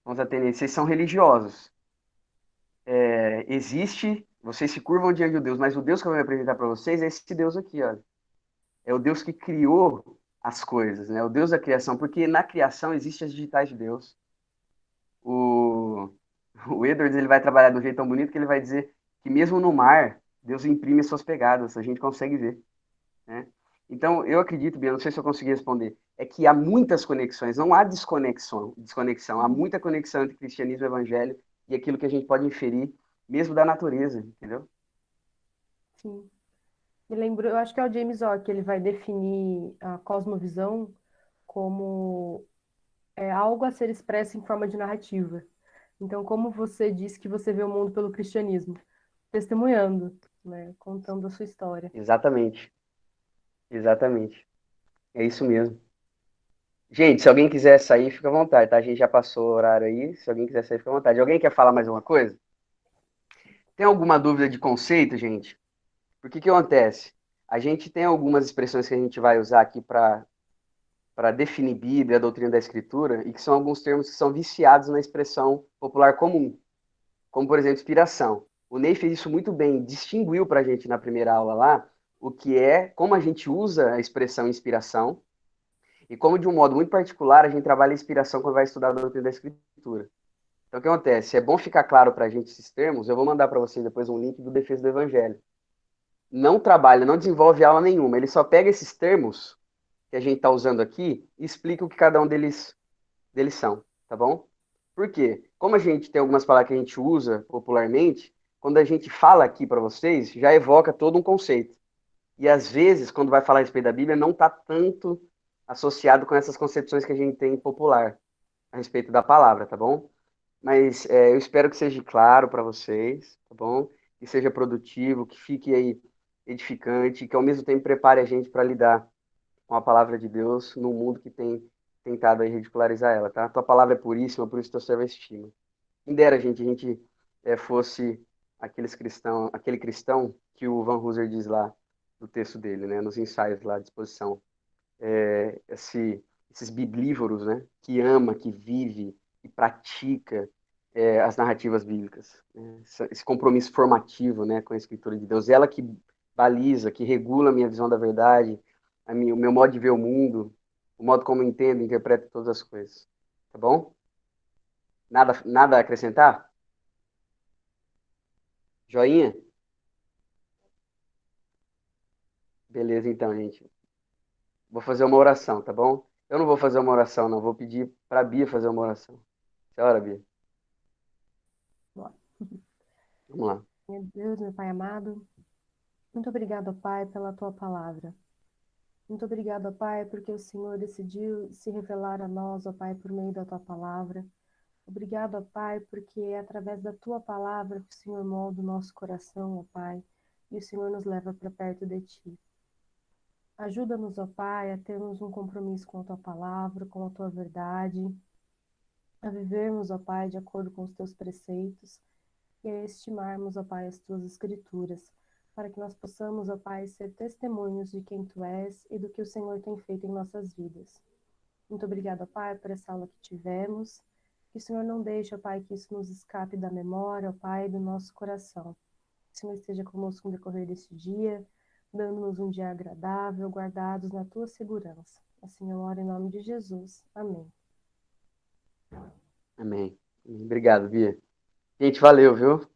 Vamos atender, vocês são religiosos. Existe, vocês se curvam diante de Deus, mas o Deus que eu vou apresentar para vocês é esse Deus aqui, olha. É o Deus que criou as coisas, né? O Deus da criação, porque na criação existem as digitais de Deus. O, o Edwards, ele vai trabalhar de um jeito tão bonito que ele vai dizer que mesmo no mar, Deus imprime as suas pegadas, a gente consegue ver, né? Então, eu acredito, Bia, não sei se eu consegui responder, é que há muitas conexões, não há desconexão, há muita conexão entre cristianismo e evangelho e aquilo que a gente pode inferir, mesmo da natureza, entendeu? Sim. Me lembro, eu acho que é o James Orr que ele vai definir a cosmovisão como algo a ser expresso em forma de narrativa. Então, como você disse que você vê o mundo pelo cristianismo, testemunhando, né, contando a sua história. Exatamente, exatamente. É isso mesmo. Gente, se alguém quiser sair, fica à vontade, tá? A gente já passou o horário aí. Se alguém quiser sair, fica à vontade. Alguém quer falar mais uma coisa? Tem alguma dúvida de conceito, gente? Porque que acontece? A gente tem algumas expressões que a gente vai usar aqui para definir Bíblia, a doutrina da Escritura, e que são alguns termos que são viciados na expressão popular comum, como, por exemplo, inspiração. O Ney fez isso muito bem, distinguiu para a gente na primeira aula lá o que é, como a gente usa a expressão inspiração, e como, de um modo muito particular, a gente trabalha a inspiração quando vai estudar a doutrina da Escritura. Então, o que acontece? É bom ficar claro para a gente esses termos. Eu vou mandar para vocês depois um link do Defesa do Evangelho. Não trabalha, não desenvolve aula nenhuma. Ele só pega esses termos que a gente está usando aqui e explica o que cada um deles são, tá bom? Por quê? Como a gente tem algumas palavras que a gente usa popularmente, quando a gente fala aqui para vocês, já evoca todo um conceito. E às vezes, quando vai falar a respeito da Bíblia, não está tanto associado com essas concepções que a gente tem popular a respeito da palavra, tá bom? Mas eu espero que seja claro para vocês, tá bom? Que seja produtivo, que fique aí edificante, que ao mesmo tempo prepare a gente para lidar com a palavra de Deus num mundo que tem tentado aí ridicularizar ela, tá? Tua palavra é puríssima, por isso teu servo é estima. Quem dera, gente, a gente fosse aquele cristão que o Van Hooser diz lá no texto dele, né? Nos ensaios lá à disposição. esses biblívoros, né? Que ama, que vive, que pratica as narrativas bíblicas. Né? Esse compromisso formativo, né, com a Escritura de Deus. Ela que baliza, que regula a minha visão da verdade, o meu modo de ver o mundo, o modo como eu entendo e interpreto todas as coisas. Tá bom? Nada a acrescentar? Joinha? Beleza, então, gente. Vou fazer uma oração, tá bom? Eu não vou fazer uma oração, não. Vou pedir para a Bia fazer uma oração. Senhora, Bia. Bora. Vamos lá. Meu Deus, meu Pai amado, muito obrigado, ó Pai, pela tua palavra. Muito obrigado, ó Pai, porque o Senhor decidiu se revelar a nós, ó Pai, por meio da tua palavra. Obrigado, ó Pai, porque é através da tua palavra que o Senhor molda o nosso coração, ó Pai, e o Senhor nos leva para perto de ti. Ajuda-nos, ó Pai, a termos um compromisso com a tua palavra, com a tua verdade, a vivermos, ó Pai, de acordo com os teus preceitos e a estimarmos, ó Pai, as tuas escrituras, para que nós possamos, ó Pai, ser testemunhos de quem tu és e do que o Senhor tem feito em nossas vidas. Muito obrigada, Pai, por essa aula que tivemos. Que o Senhor não deixe, ó Pai, que isso nos escape da memória, ó Pai, do nosso coração. Que o Senhor esteja conosco no decorrer deste dia, dando-nos um dia agradável, guardados na tua segurança. Assim eu oro em nome de Jesus. Amém. Amém. Obrigado, Bia. Gente, valeu, viu?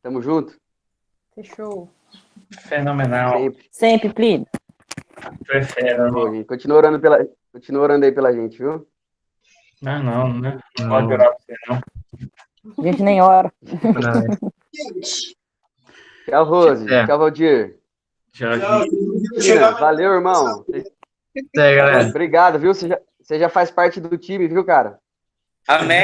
Tamo junto? Fechou. Fenomenal. Sempre. Sempre, Plínio. Tu é fera, Pô, né? gente. Continua orando aí pela gente, viu? Não, né? Não Não. pode orar pra você, não. A gente nem ora. Tchau, Rose. É. Tchau, Valdir. Já Tina, valeu, irmão. Isso aí, galera. Obrigado, viu? Você já faz parte do time, viu, cara? Amém.